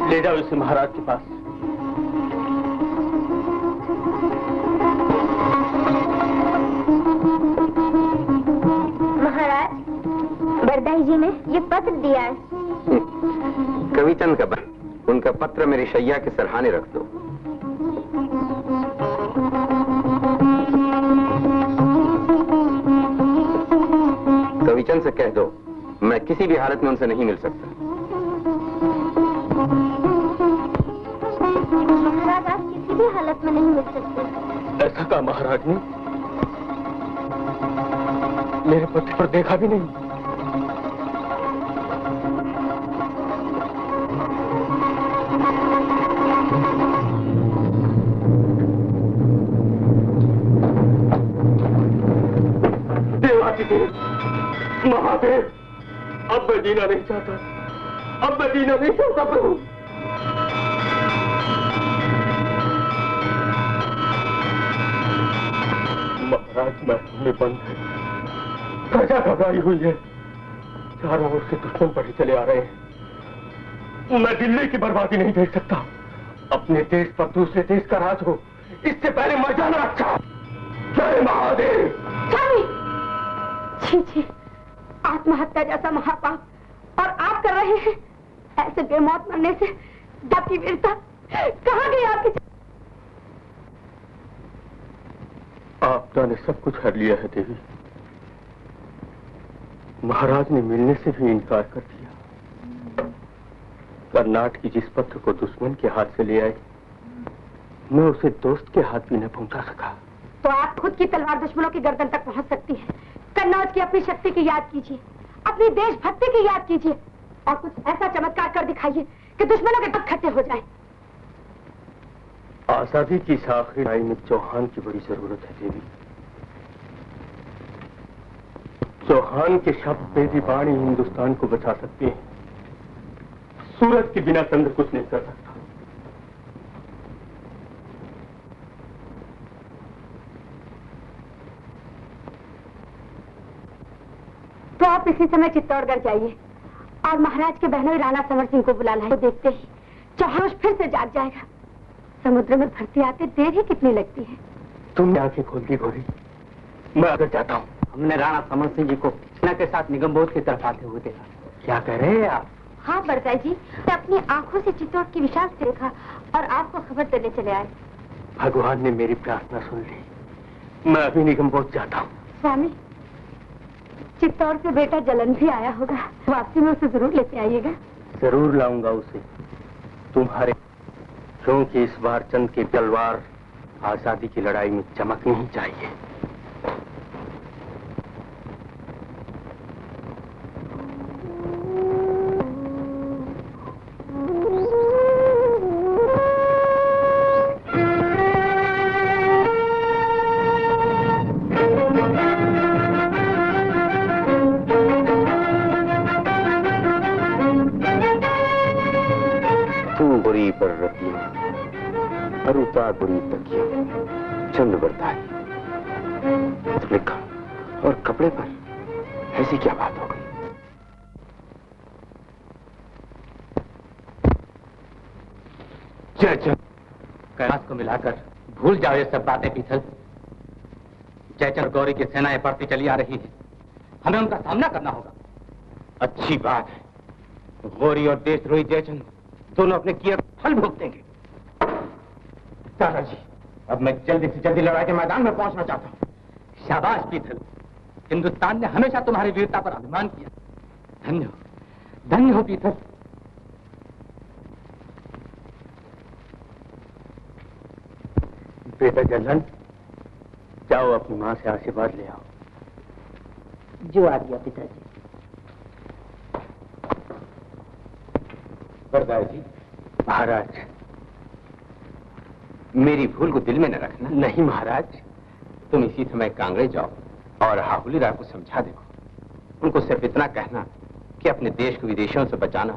ले जाओ इसे महाराज के पास। महाराज, बरदाई जी ने ये पत्र दिया है। कविचंद का बन, उनका पत्र मेरी शैया के सरहाने रख दो। कविचंद से कह दो मैं किसी भी हालत में उनसे नहीं मिल सकता। महाराज, आप किसी भी हालत में नहीं मिल सकते। ऐसा कहा महाराज ने? मेरे पत्र पर देखा भी नहीं। देवाधिदेव, महादेव, अब मैं जीना नहीं चाहता, अब मैं जीना नहीं चाहता प्रभु। महाराज, महल में बंद है, प्रजा घबराई हुई है, चारों ओर से दुश्मन बढ़े चले आ रहे हैं। मैं दिल्ली की बर्बादी नहीं देख सकता। अपने देश पर दूसरे देश का राज हो, इससे पहले मर जाना अच्छा। जय महादेव। छी छी, आत्महत्या जैसा महापाप और आप कर रहे हैं। ऐसे बेमौत मरने से आपकी वीरता कहाँ गई आपकी? आपदा ने सब कुछ हर लिया है देवी। महाराज ने मिलने से भी इनकार कर दिया। कर्नाट की जिस पत्र को दुश्मन के हाथ से ले आए, मैं उसे दोस्त के हाथ भी न पहुंचा सका। तो आप खुद की तलवार दुश्मनों की गर्दन तक पहुंच सकती है। कन्नौज की अपनी शक्ति की याद कीजिए, अपनी देशभक्ति की याद कीजिए और कुछ ऐसा चमत्कार कर दिखाइए कि दुश्मनों के पग खट्टे हो जाएं। आजादी की इस आखिरी लड़ाई में चौहान की बड़ी जरूरत है देवी। चौहान के शब्द पे भी बाणी हिंदुस्तान को बचा सकते हैं। सूरज के बिना चंद्र कुछ नहीं कर सकता। तो आप इसी समय चित्तौड़गढ़ जाइए और महाराज के बहनोई राणा समर सिंह को बुला लाए। तो देखते ही चौहान फिर से जाग जाएगा। समुद्र में भर्ती आते देर ही कितनी लगती है। तुमने आंखें खोल दी गोरी, मैं अगर जाता हूँ। हमने राणा समर सिंह जी को सेना के साथ निगमबोध की तरफ आते हुए देखा। क्या कह रहे हैं आप? हाँ बरदाई जी, मैं अपनी आंखों से चित्तौड़ की विशाल से देखा और आपको खबर देने चले आए। भगवान ने मेरी प्रार्थना सुन ली। मैं अभी निगमबोध जाता हूँ। स्वामी, चित्तौड़ से बेटा जलन भी आया होगा, वापसी में उसे जरूर लेते आइएगा। जरूर लाऊंगा उसे तुम्हारे, क्योंकि इस बार चंद की तलवार आजादी की लड़ाई में चमकनी ही चाहिए। बुरी तकिया चंद बरदाई लिखा और कपड़े पर ऐसी क्या बात हो गई? जयचंद, कैलाश को मिलाकर भूल जाओ ये सब बातें पीथल। जयचंद गौरी की सेनाएं बढ़ती चली आ रही है, हमें उनका सामना करना होगा। अच्छी बात है, गौरी और देशद्रोही जयचंद दोनों अपने किए फल भुगतेंगे। दादाजी, अब मैं जल्दी से जल्दी लड़ाई के मैदान में पहुंचना चाहता हूँ। शाबाश पीथल, हिंदुस्तान ने हमेशा तुम्हारी वीरता पर अभिमान किया। धन्य हो, धन्य हो पीथल। बेटा जलन, जाओ अपनी माँ से आशीर्वाद ले आओ। जो आ गया पिताजी। बरदाई जी। महाराज, मेरी भूल को दिल में न रखना। नहीं महाराज। तुम इसी समय कांगड़े जाओ और हाहुली राय को समझा देखो। उनको सिर्फ इतना कहना कि अपने देश को विदेशियों से बचाना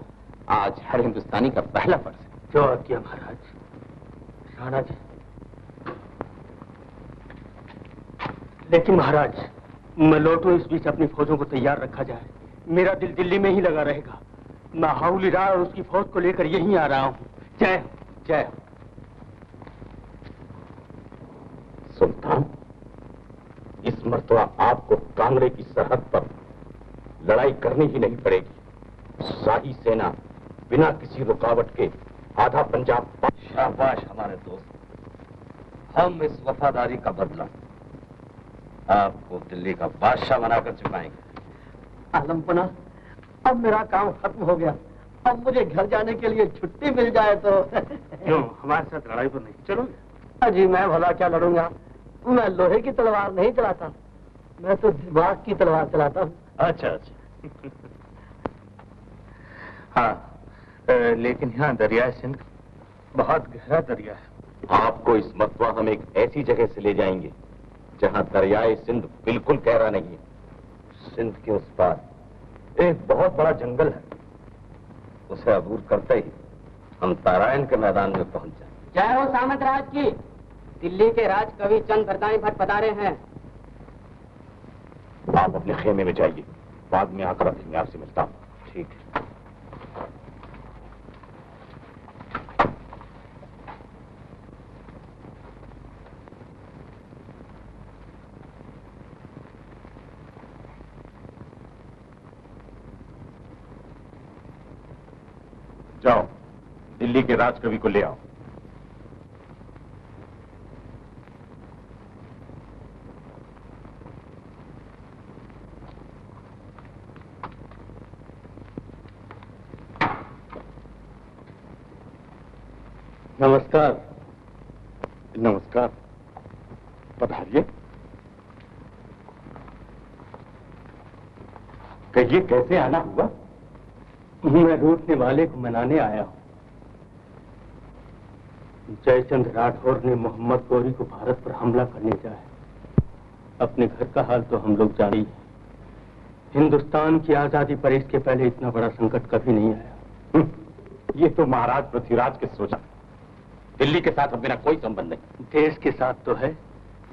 आज हर हिंदुस्तानी का पहला फर्ज है। जो आज्ञा महाराज। राणा जी, लेकिन महाराज, मैं लौटूं इस बीच अपनी फौजों को तैयार रखा जाए। मेरा दिल दिल्ली में ही लगा रहेगा। मैं हाहुली राय और उसकी फौज को लेकर यहीं आ रहा हूँ। जय जय। सुल्तान, इस मर्तबा आपको कांगड़े की सरहद पर लड़ाई करनी ही नहीं पड़ेगी। शाही सेना बिना किसी रुकावट के आधा पंजाब। शाबाश हमारे दोस्त, हम इस वफादारी का बदला आपको दिल्ली का बादशाह बनाकर चुकाएंगे। आलमपना, अब मेरा काम खत्म हो गया। अब मुझे घर जाने के लिए छुट्टी मिल जाए तो। क्यों, हमारे साथ लड़ाई पर नहीं चलोगे? अजी, मैं भला क्या लड़ूंगा? मैं लोहे की तलवार नहीं चलाता, मैं तो दिमाग की तलवार चलाता हूँ। अच्छा अच्छा। हाँ, लेकिन यहाँ दरिया सिंध बहुत गहरा दरिया है। आपको इस मर्तबा हम एक ऐसी जगह से ले जाएंगे जहाँ दरियाए सिंध बिल्कुल गहरा नहीं है। सिंध के उस पार एक बहुत बड़ा जंगल है। उसे अबूर करते ही हम तारायण के मैदान में पहुंच जाए। जय हो सामंत राज की। दिल्ली के राज कवि चंद बरदाई भट्ट पधारे हैं। आप अपने खेमे में जाइए, बाद में आकर मैं आपसे मिलता हूँ। ठीक है। जाओ दिल्ली के राजकवि को ले आओ। नमस्कार। नमस्कार, पधारिए। कहिए कैसे आना हुआ? मैं रूठने वाले को मनाने आया हूँ। जयचंद राठौर ने मोहम्मद गौरी को भारत पर हमला करने जाए। अपने घर का हाल तो हम लोग जाने ही हैं। हिंदुस्तान की आजादी पर इसके पहले इतना बड़ा संकट कभी नहीं आया। ये तो महाराज पृथ्वीराज के सोचा। दिल्ली के साथ अब मेरा कोई संबंध नहीं। देश के साथ तो है।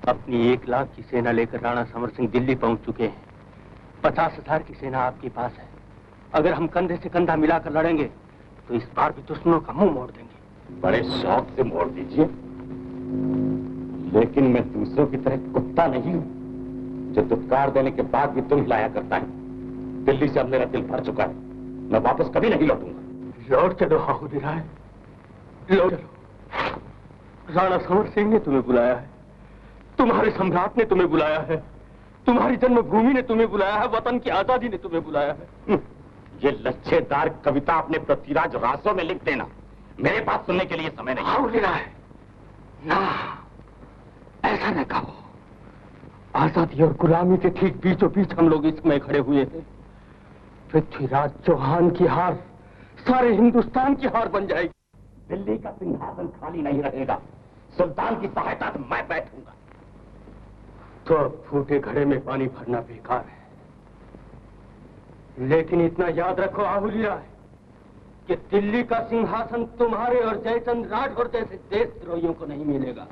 अपनी 1 लाख की सेना लेकर राणा समर सिंह दिल्ली पहुंच चुके हैं। 50,000 की सेना आपके पास है। अगर हम कंधे से कंधा मिलाकर लड़ेंगे तो इस बार भी दुश्मनों का मुंह मोड़ देंगे। बड़े शौक से मोड़ दीजिए, लेकिन मैं दूसरों की तरह कुत्ता नहीं हूं जो दुत्कार देने के बाद भी तुम हिलाया करता है। दिल्ली से अब मेरा दिल भर चुका है। मैं वापस कभी नहीं लौटूंगा। लौट चलो आहुति राय, लौट चलो। राणा समर सिंह ने तुम्हें बुलाया है, तुम्हारे सम्राट ने तुम्हें बुलाया है, तुम्हारी जन्मभूमि ने तुम्हें बुलाया है, वतन की आजादी ने तुम्हें बुलाया है। ये लच्छेदार कविता अपने पृथ्वीराज रासों में लिख देना। मेरे पास सुनने के लिए समय नहीं। आहुति राय, ना, ऐसा न कहो। आजादी और गुलामी के ठीक बीचों बीच हम लोग इस समय खड़े हुए हैं। पृथ्वीराज चौहान की हार सारे हिंदुस्तान की हार बन जाएगी। दिल्ली का सिंहासन खाली नहीं रहेगा। सुल्तान की सहायता से मैं बैठूंगा। तो अब फूटे घड़े में पानी भरना बेकार है। लेकिन इतना याद रखो आहुति राय कि दिल्ली का सिंहासन तुम्हारे और जयचंद राठौर जैसे देशद्रोहियों को नहीं मिलेगा।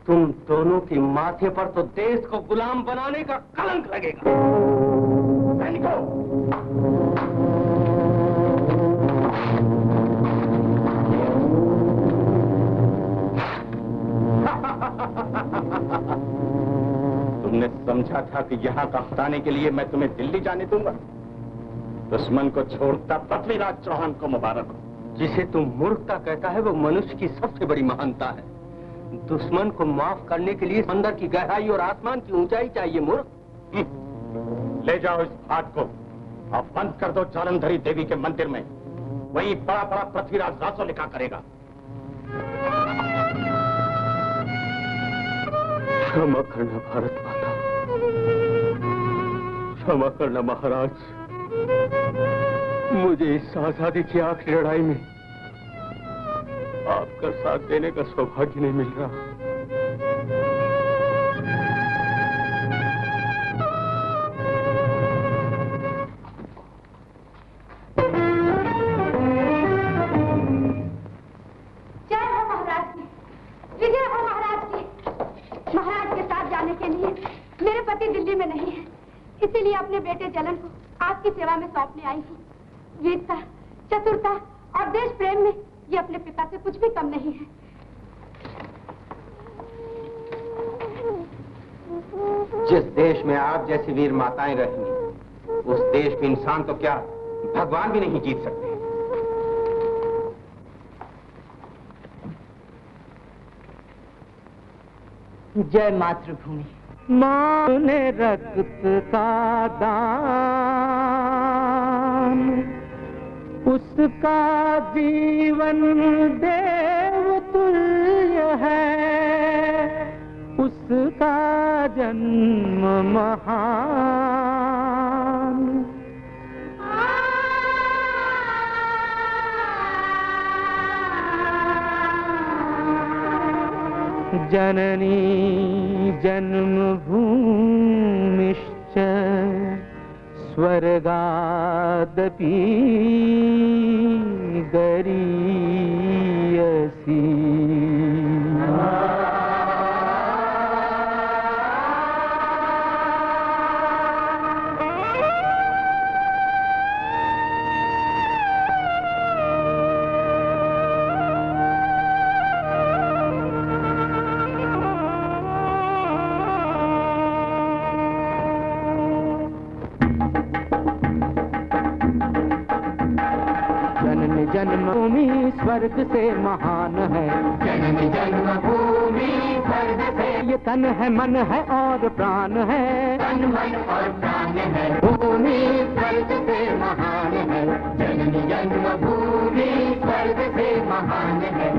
तुम दोनों के माथे पर तो देश को गुलाम बनाने का कलंक लगेगा। तुमने समझा था कि यहाँ का हटाने के लिए मैं तुम्हें दिल्ली जाने दूंगा? दुश्मन को छोड़ता पृथ्वीराज चौहान को मुबारक हो। जिसे तुम मूर्खता कहता है वो मनुष्य की सबसे बड़ी महानता है। दुश्मन को माफ करने के लिए समंदर की गहराई और आसमान की ऊंचाई चाहिए मूर्ख। ले जाओ इस भाट को और बंद कर दो जालंधरी देवी के मंदिर में। वही बड़ा बड़ा पृथ्वीराज रासों लिखा करेगा। क्षमा करना भारत माता, क्षमा करना महाराज। मुझे इस आजादी की आखिरी लड़ाई में आपका साथ देने का सौभाग्य नहीं मिल रहा। जय हो महाराज की, विजय हो महाराज की। महाराज के साथ जाने के लिए मेरे पति दिल्ली में नहीं है, इसीलिए अपने बेटे जलन को आपकी सेवा में सौंपने आई हूँ। वीरता, चतुरता और देश प्रेम में ये अपने पिता से कुछ भी कम नहीं है। जिस देश में आप जैसी वीर माताएं रहेंगी, उस देश में इंसान तो क्या भगवान भी नहीं जीत सकते। जय मातृभूमि। माँ ने रक्त का दान, उसका जीवन देवतुल्य है, उसका जन्म महान। जननी जन्मभूमिश्च स्वर्गादपि गरीयसी। जन्मभूमि स्वर्ग से महान है। जननी जन्मभूमि स्वर्ग से, ये तन है मन है और प्राण है, तन मन और प्राण है। भूमि स्वर्ग से महान है। जननी जन्मभूमि स्वर्ग से महान है।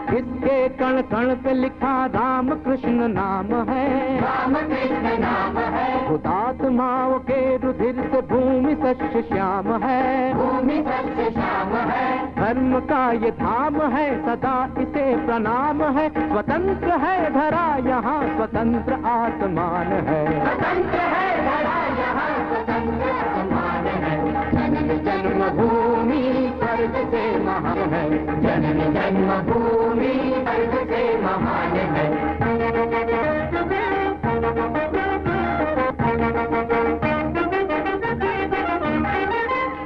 इसके कण कण पे लिखा राम कृष्ण नाम है, राम कृष्ण नाम है। हुतात्माओं के रुधिर से भूमि सच्च श्याम है, भूमि सच्च श्याम है। धर्म का ये धाम है, सदा इसे प्रणाम है। स्वतंत्र है धरा यहाँ स्वतंत्र आसमान है, स्वतंत्र है धरा यहाँ स्वतंत्र आसमान है। जननी जन्मभूमि स्वर्ग से महान है। जननी जन्मभूमि स्वर्ग से महान है।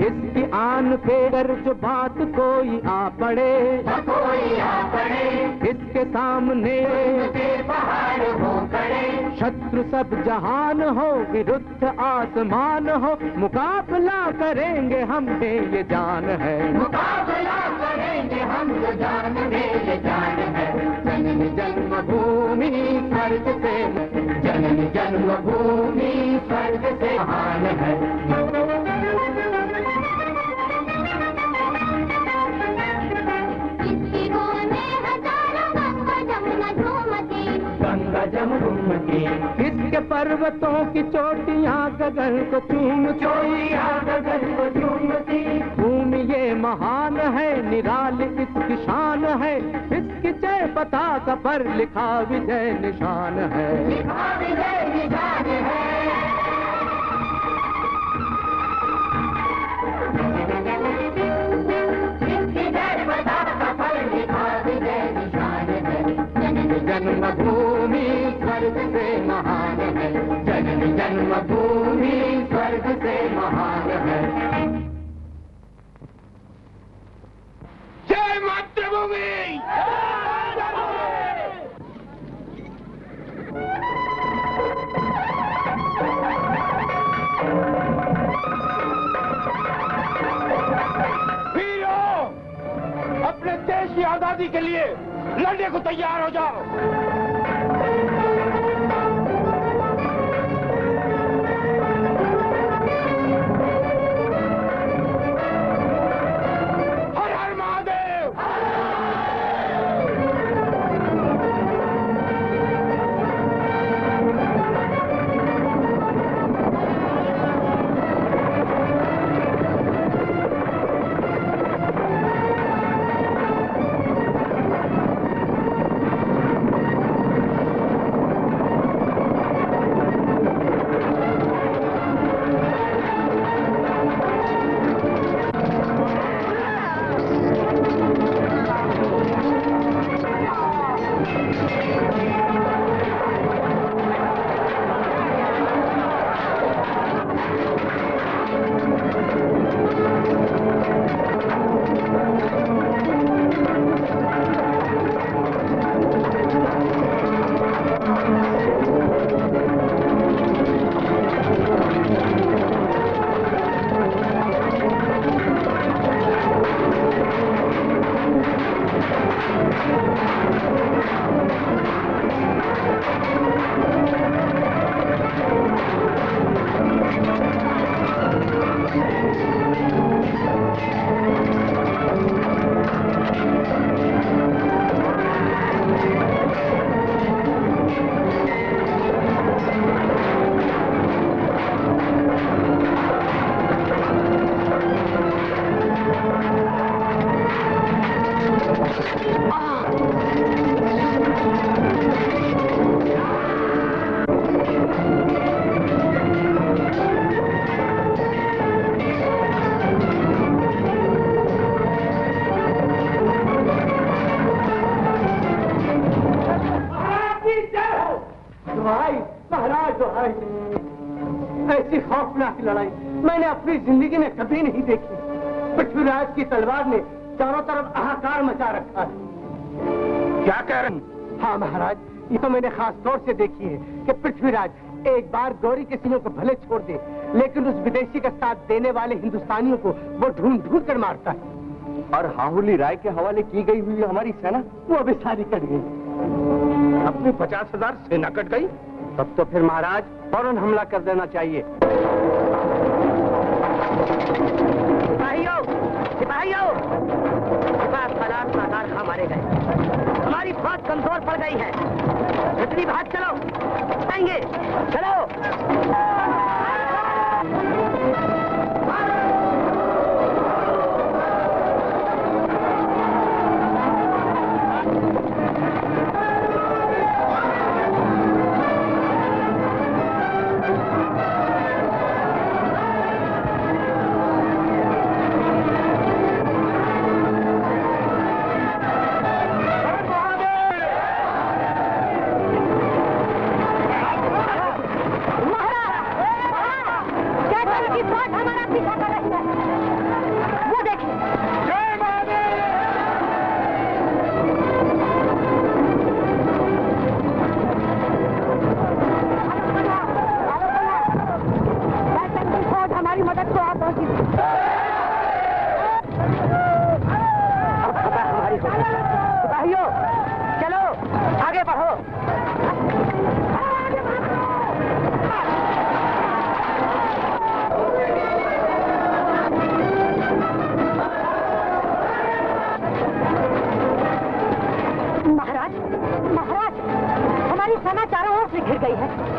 इसकी आन पे अगर जो बात कोई आ पड़े, कोई आ पड़े, इसके सामने के पहाड़ हो खड़े। शत्रु सब जहान हो विरुद्ध आसमान हो, मुकाबला करेंगे हम पे ये जान है, मुकाबला करेंगे हम जो जान में ये जान है। जननी जन्मभूमि स्वर्ग से, जननी जन्मभूमि स्वर्ग से महान है। इसकी गोद में हजारों गंगा जमुना झूमती, गंगा जमुनती, इसके पर्वतों की चोटियां गगन को चूमती, चोटियां गगन को चूमती। भूमि ये महान है निराली इसकी शान है, इसकी जय पताका पर लिखा विजय निशान है, लिखा विजय निशान है। इसकी जय पताका पर लिखा विजय निशान है। जननी जन्मभूमि स्वर्ग से महान है। जननी जन्मभूमि स्वर्ग से महान है। जय मातृभूमि। वीरों, अपने देश की आजादी के लिए लड़ने को तैयार हो जाओ। ऐसी खौफनाक लड़ाई मैंने अपनी जिंदगी में कभी नहीं देखी। पृथ्वीराज की तलवार ने चारों तरफ हाहाकार मचा रखा है। क्या कह रहे हैं? हाँ महाराज, ये तो मैंने खास तौर से देखी है कि पृथ्वीराज एक बार गौरी के सिंहों को भले छोड़ दे, लेकिन उस विदेशी का साथ देने वाले हिंदुस्तानियों को वो ढूंढ ढूंढ कर मारता है। और हाहुली राय के हवाले की गई हुई हमारी सेना, वो अभी सारी कट गई। अपनी 50,000 सेना कट गई। तब तो फिर महाराज फौरन हमला कर देना चाहिए। सिपाहियों, सिपाहियों, खा मारे गए, हमारी फौज कमजोर पड़ गई है। जितनी भाग चलो, आएंगे, चलो।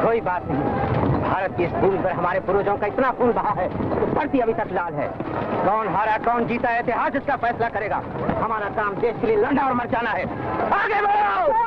कोई बात नहीं, भारत की इस भूमि पर हमारे पूर्वजों का इतना खून बहा है तो धरती अभी तक लाल है। कौन हारा कौन जीता, इतिहास इसका फैसला करेगा। हमारा काम देश के लिए लड़ना और मर जाना है। आगे बढ़ो।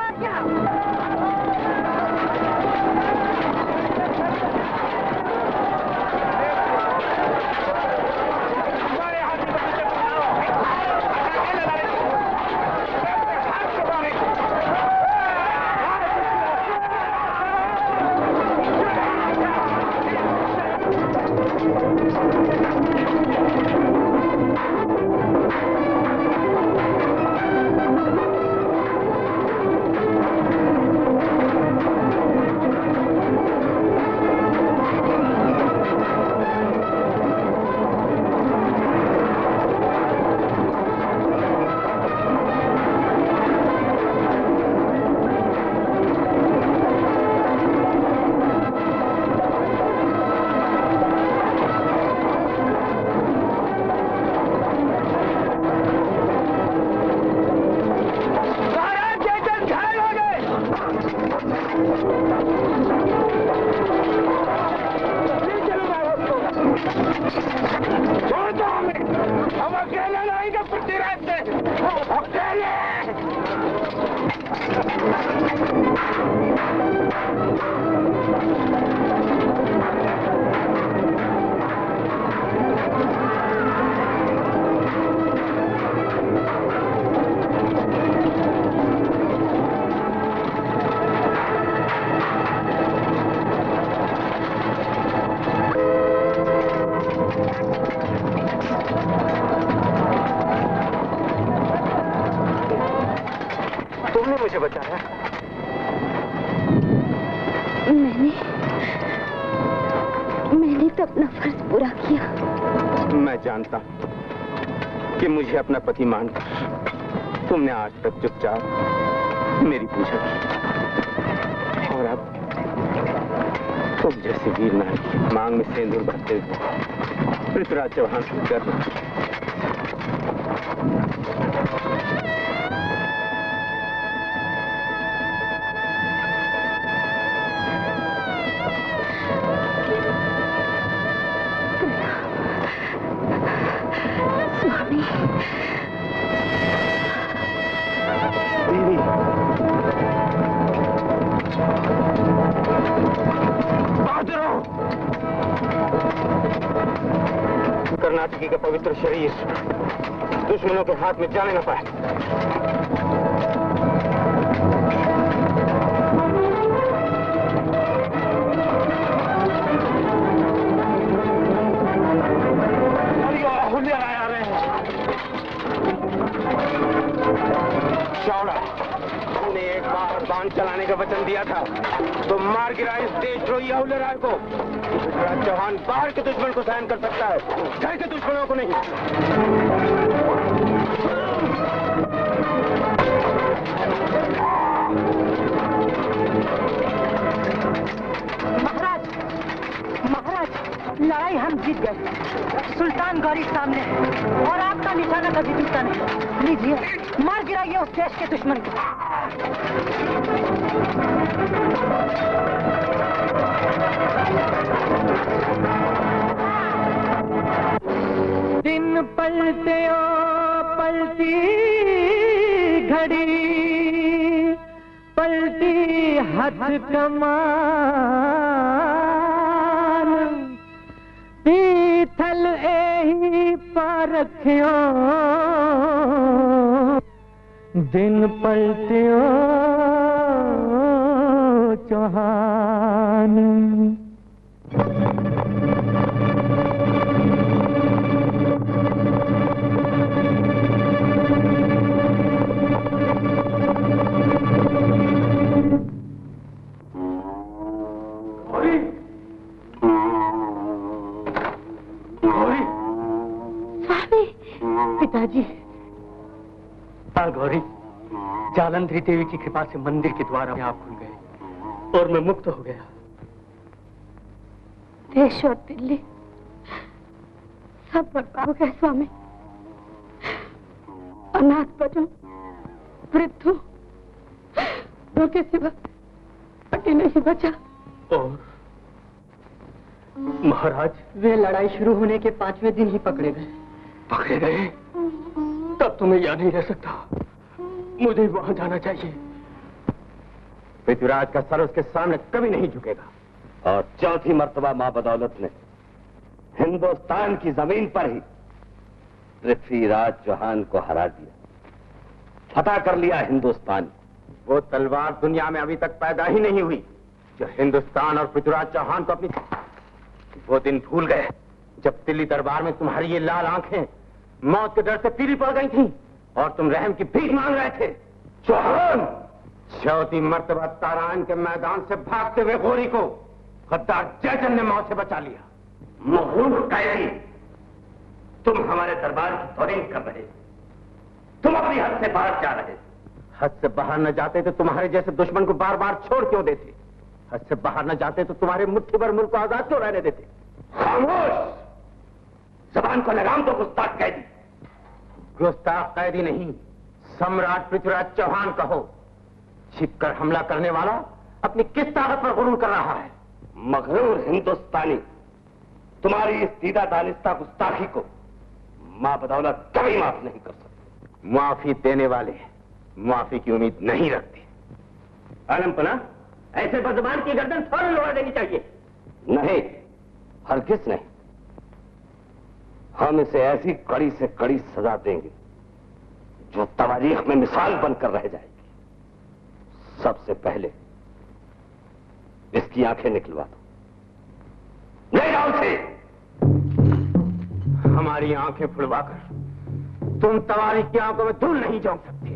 मुझे बचाया। मैंने तो अपना फर्ज पूरा किया। मैं जानता हूँ कि मुझे अपना पति मानकर तुमने आज तक चुपचाप मेरी पूजा की, और अब तुम जैसे वीर नारी मांग में सिंदूर भरते हुए पृथ्वीराज चौहान से कर कर्नाटकी का पवित्र शरीर दुश्मनों के हाथ में जाने न पाए। आ रहे हैं। चावड़ा, तुमने एक बार तूफान चलाने का वचन दिया था तो मार गिरा इस देशद्रोही अहुले राय को। पृथ्वीराज चौहान बाहर के दुश्मन को सहन कर सकता है, घर के दुश्मनों को नहीं। लड़ाई हम जीत गए। सुल्तान गौरी सामने और आपका निशाना कभी टूटा नहीं। लीजिए, मार गिराइए उस देश के दुश्मन को। दिन पलटे ओ पलटी घड़ी, पलटी हाथ कमान, पीथल एही पारख्यो, दिन पलटियो चौहान। पिताजी। गौरी, जालंधरी देवी की कृपा से मंदिर के द्वार अपने आप खुल गए और मैं मुक्त हो गया। देश और दिल्ली सब बर्बाद हो गए स्वामी। अनाथ बच्चों, वृद्धों, उनके सिवा बाकी नहीं बचा। और महाराज? वे लड़ाई शुरू होने के 5वें दिन ही पकड़े गए। पकड़े गए? तब तो मैं यहाँ नहीं रह सकता, मुझे वहां जाना चाहिए। पृथ्वीराज का सर उसके सामने कभी नहीं झुकेगा। और चौथी मर्तबा मां बदौलत ने हिंदुस्तान की जमीन पर ही पृथ्वीराज चौहान को हरा दिया, फतह कर लिया हिंदुस्तान। वो तलवार दुनिया में अभी तक पैदा ही नहीं हुई जो हिंदुस्तान और पृथ्वीराज चौहान को अपनी। वो दिन भूल गए जब दिल्ली दरबार में तुम्हारी ये लाल आंखें मौत के डर से पीली पड़ गई थीं और तुम रहम की भीख मांग रहे थे। चौहान, चौथी मर्तबा तारान के मैदान से भागते हुए गोरी को गद्दार जयचंद ने मौत से बचा लिया। मखलूक कैदी, तुम हमारे दरबार की तौहीन कर रहे, तुम अपनी हद से बाहर जा रहे। हद से बाहर न जाते तो तुम्हारे जैसे दुश्मन को बार बार छोड़ क्यों देते? हद से बाहर न जाते तो तुम्हारे मुट्ठी भर मुल्क को आजाद क्यों रहने देते? खामोश, जबान को लगाम दो गुस्ताख कैदी। गुस्ताख कैदी नहीं, सम्राट पृथ्वीराज चौहान कहो। छिपकर हमला करने वाला अपनी किस ताकत पर गुरूर कर रहा है? मगरूर हिंदुस्तानी, तुम्हारी इस दीदा दानिस्ता गुस्ताखी को मां बदौलत कभी माफ नहीं कर सकती। माफी देने वाले माफी की उम्मीद नहीं रखते। आलमपना, ऐसे बदमाश की गर्दन फौरन लौटा देनी चाहिए। नहीं, हरगिज नहीं। हम इसे ऐसी कड़ी से कड़ी सजा देंगे जो तवारीख में मिसाल बनकर रह जाएगी। सबसे पहले इसकी आंखें निकलवा दो। ले जाओ उसे। हमारी आंखें फुड़वाकर तुम तवारीख की आंखों में धूल नहीं झोंक सकते,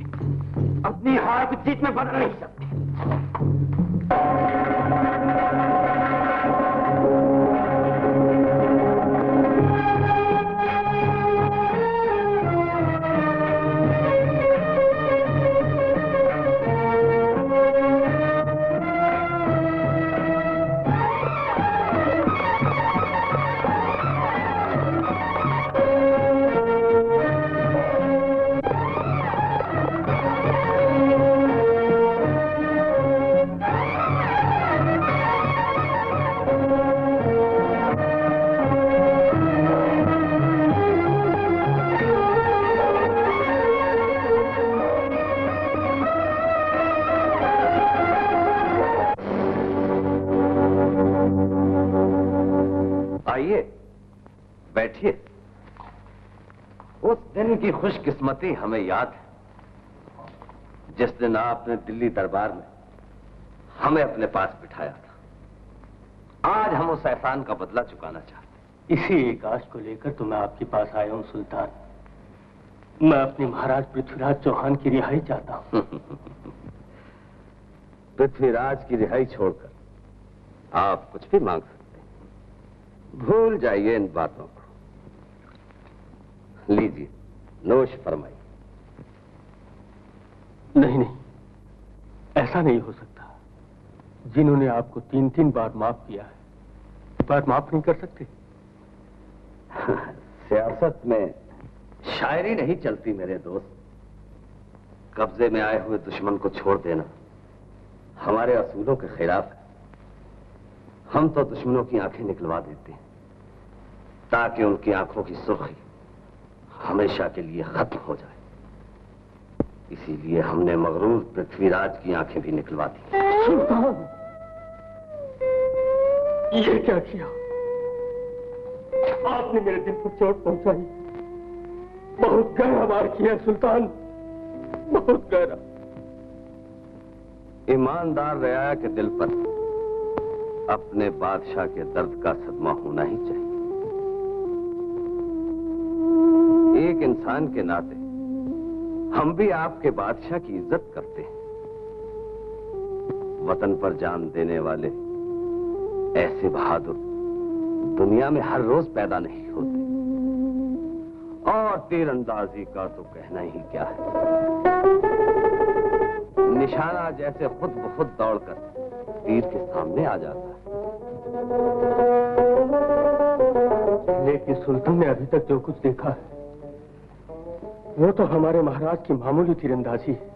अपनी हार को जीत में बदल नहीं सकते। बैठिए। उस दिन की खुशकिस्मती हमें याद है जिस दिन आपने दिल्ली दरबार में हमें अपने पास बिठाया था। आज हम उस एहसान का बदला चुकाना चाहते हैं। इसी एक आश को लेकर तो मैं आपके पास आया हूं सुल्तान। मैं अपने महाराज पृथ्वीराज चौहान की रिहाई चाहता हूं। पृथ्वीराज की रिहाई छोड़कर आप कुछ भी मांग सकते हैं। भूल जाइए इन बातों को। लीजिए, नोश फरमाइए। नहीं नहीं, ऐसा नहीं हो सकता। जिन्होंने आपको 3-3 बार माफ किया है, एक बार माफ नहीं कर सकते? सियासत में शायरी नहीं चलती मेरे दोस्त। कब्जे में आए हुए दुश्मन को छोड़ देना हमारे असूलों के खिलाफ है। हम तो दुश्मनों की आंखें निकलवा देते हैं ताकि उनकी आंखों की सुर्खी हमेशा के लिए खत्म हो जाए। इसीलिए हमने मगरूर पृथ्वीराज की आंखें भी निकलवा दी। सुल्तान, ये क्या किया? आपने मेरे दिल पर चोट पहुंचाई। बहुत गहरा वार किया सुल्तान, बहुत गहरा। ईमानदार रियाया के दिल पर अपने बादशाह के दर्द का सदमा होना ही चाहिए। एक इंसान के नाते हम भी आपके बादशाह की इज्जत करते हैं। वतन पर जान देने वाले ऐसे बहादुर दुनिया में हर रोज पैदा नहीं होते। और तीरंदाजी का तो कहना ही क्या है। निशाना जैसे खुद ब खुद दौड़कर तीर के सामने आ जाता है। लेकिन सुल्तान ने अभी तक जो कुछ देखा है वो तो हमारे महाराज की मामूली तीरंदाजी है।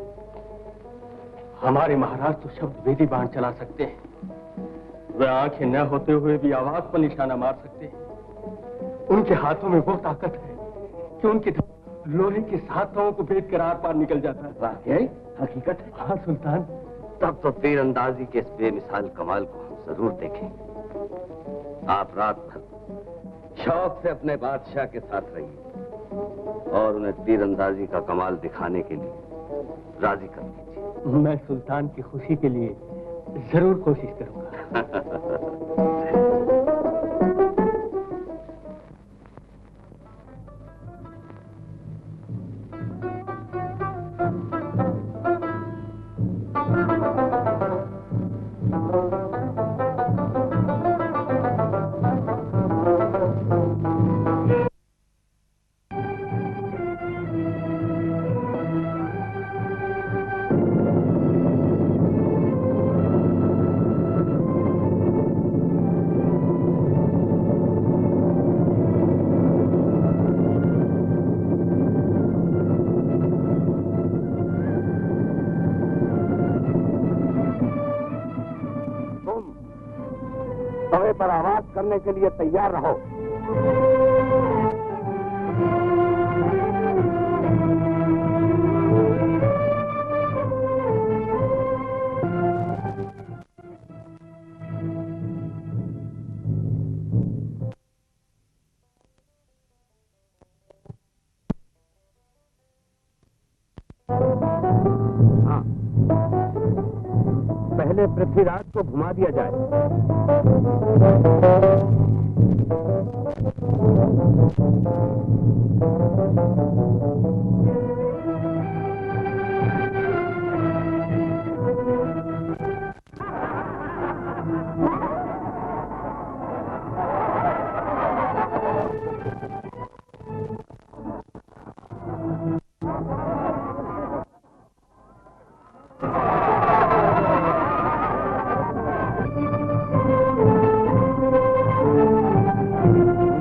हमारे महाराज तो शब्द भेदी बाण चला सकते हैं। वे आंखें न होते हुए भी आवाज पर निशाना मार सकते हैं। उनके हाथों में वो ताकत है कि उनके लोहे के साथों को भेद कर आर पार निकल जाता है। वाकई हकीकत है। हाँ सुल्तान। तब तो तीरंदाजी के इस बेमिसाल कमाल को हम जरूर देखेंगे। आप रात भर शौक से अपने बादशाह के साथ रहिए और उन्हें तीरंदाजी का कमाल दिखाने के लिए राजी कर दीजिए। मैं सुल्तान की खुशी के लिए जरूर कोशिश करूंगा। पर आवाज करने के लिए तैयार रहो। हाँ, पहले पृथ्वीराज को घुमा दिया जाए।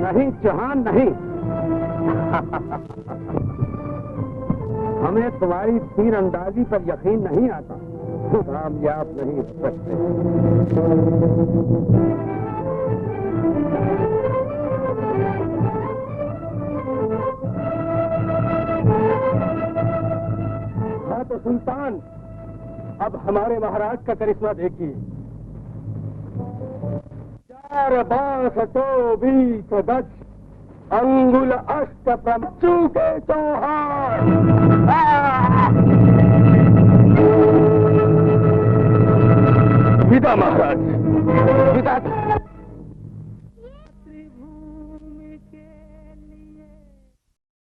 नहीं जहान नहीं। हमें तुम्हारी तीरंदाजी पर यकीन नहीं आता। कामयाब नहीं हो सकते। हाँ तो सुल्तान, अब हमारे महाराज का करिश्मा देखिए। 4 बांस 20 गज अंगुल अष्ट प्रमचू के चौहान। विदा महाराज, विदा।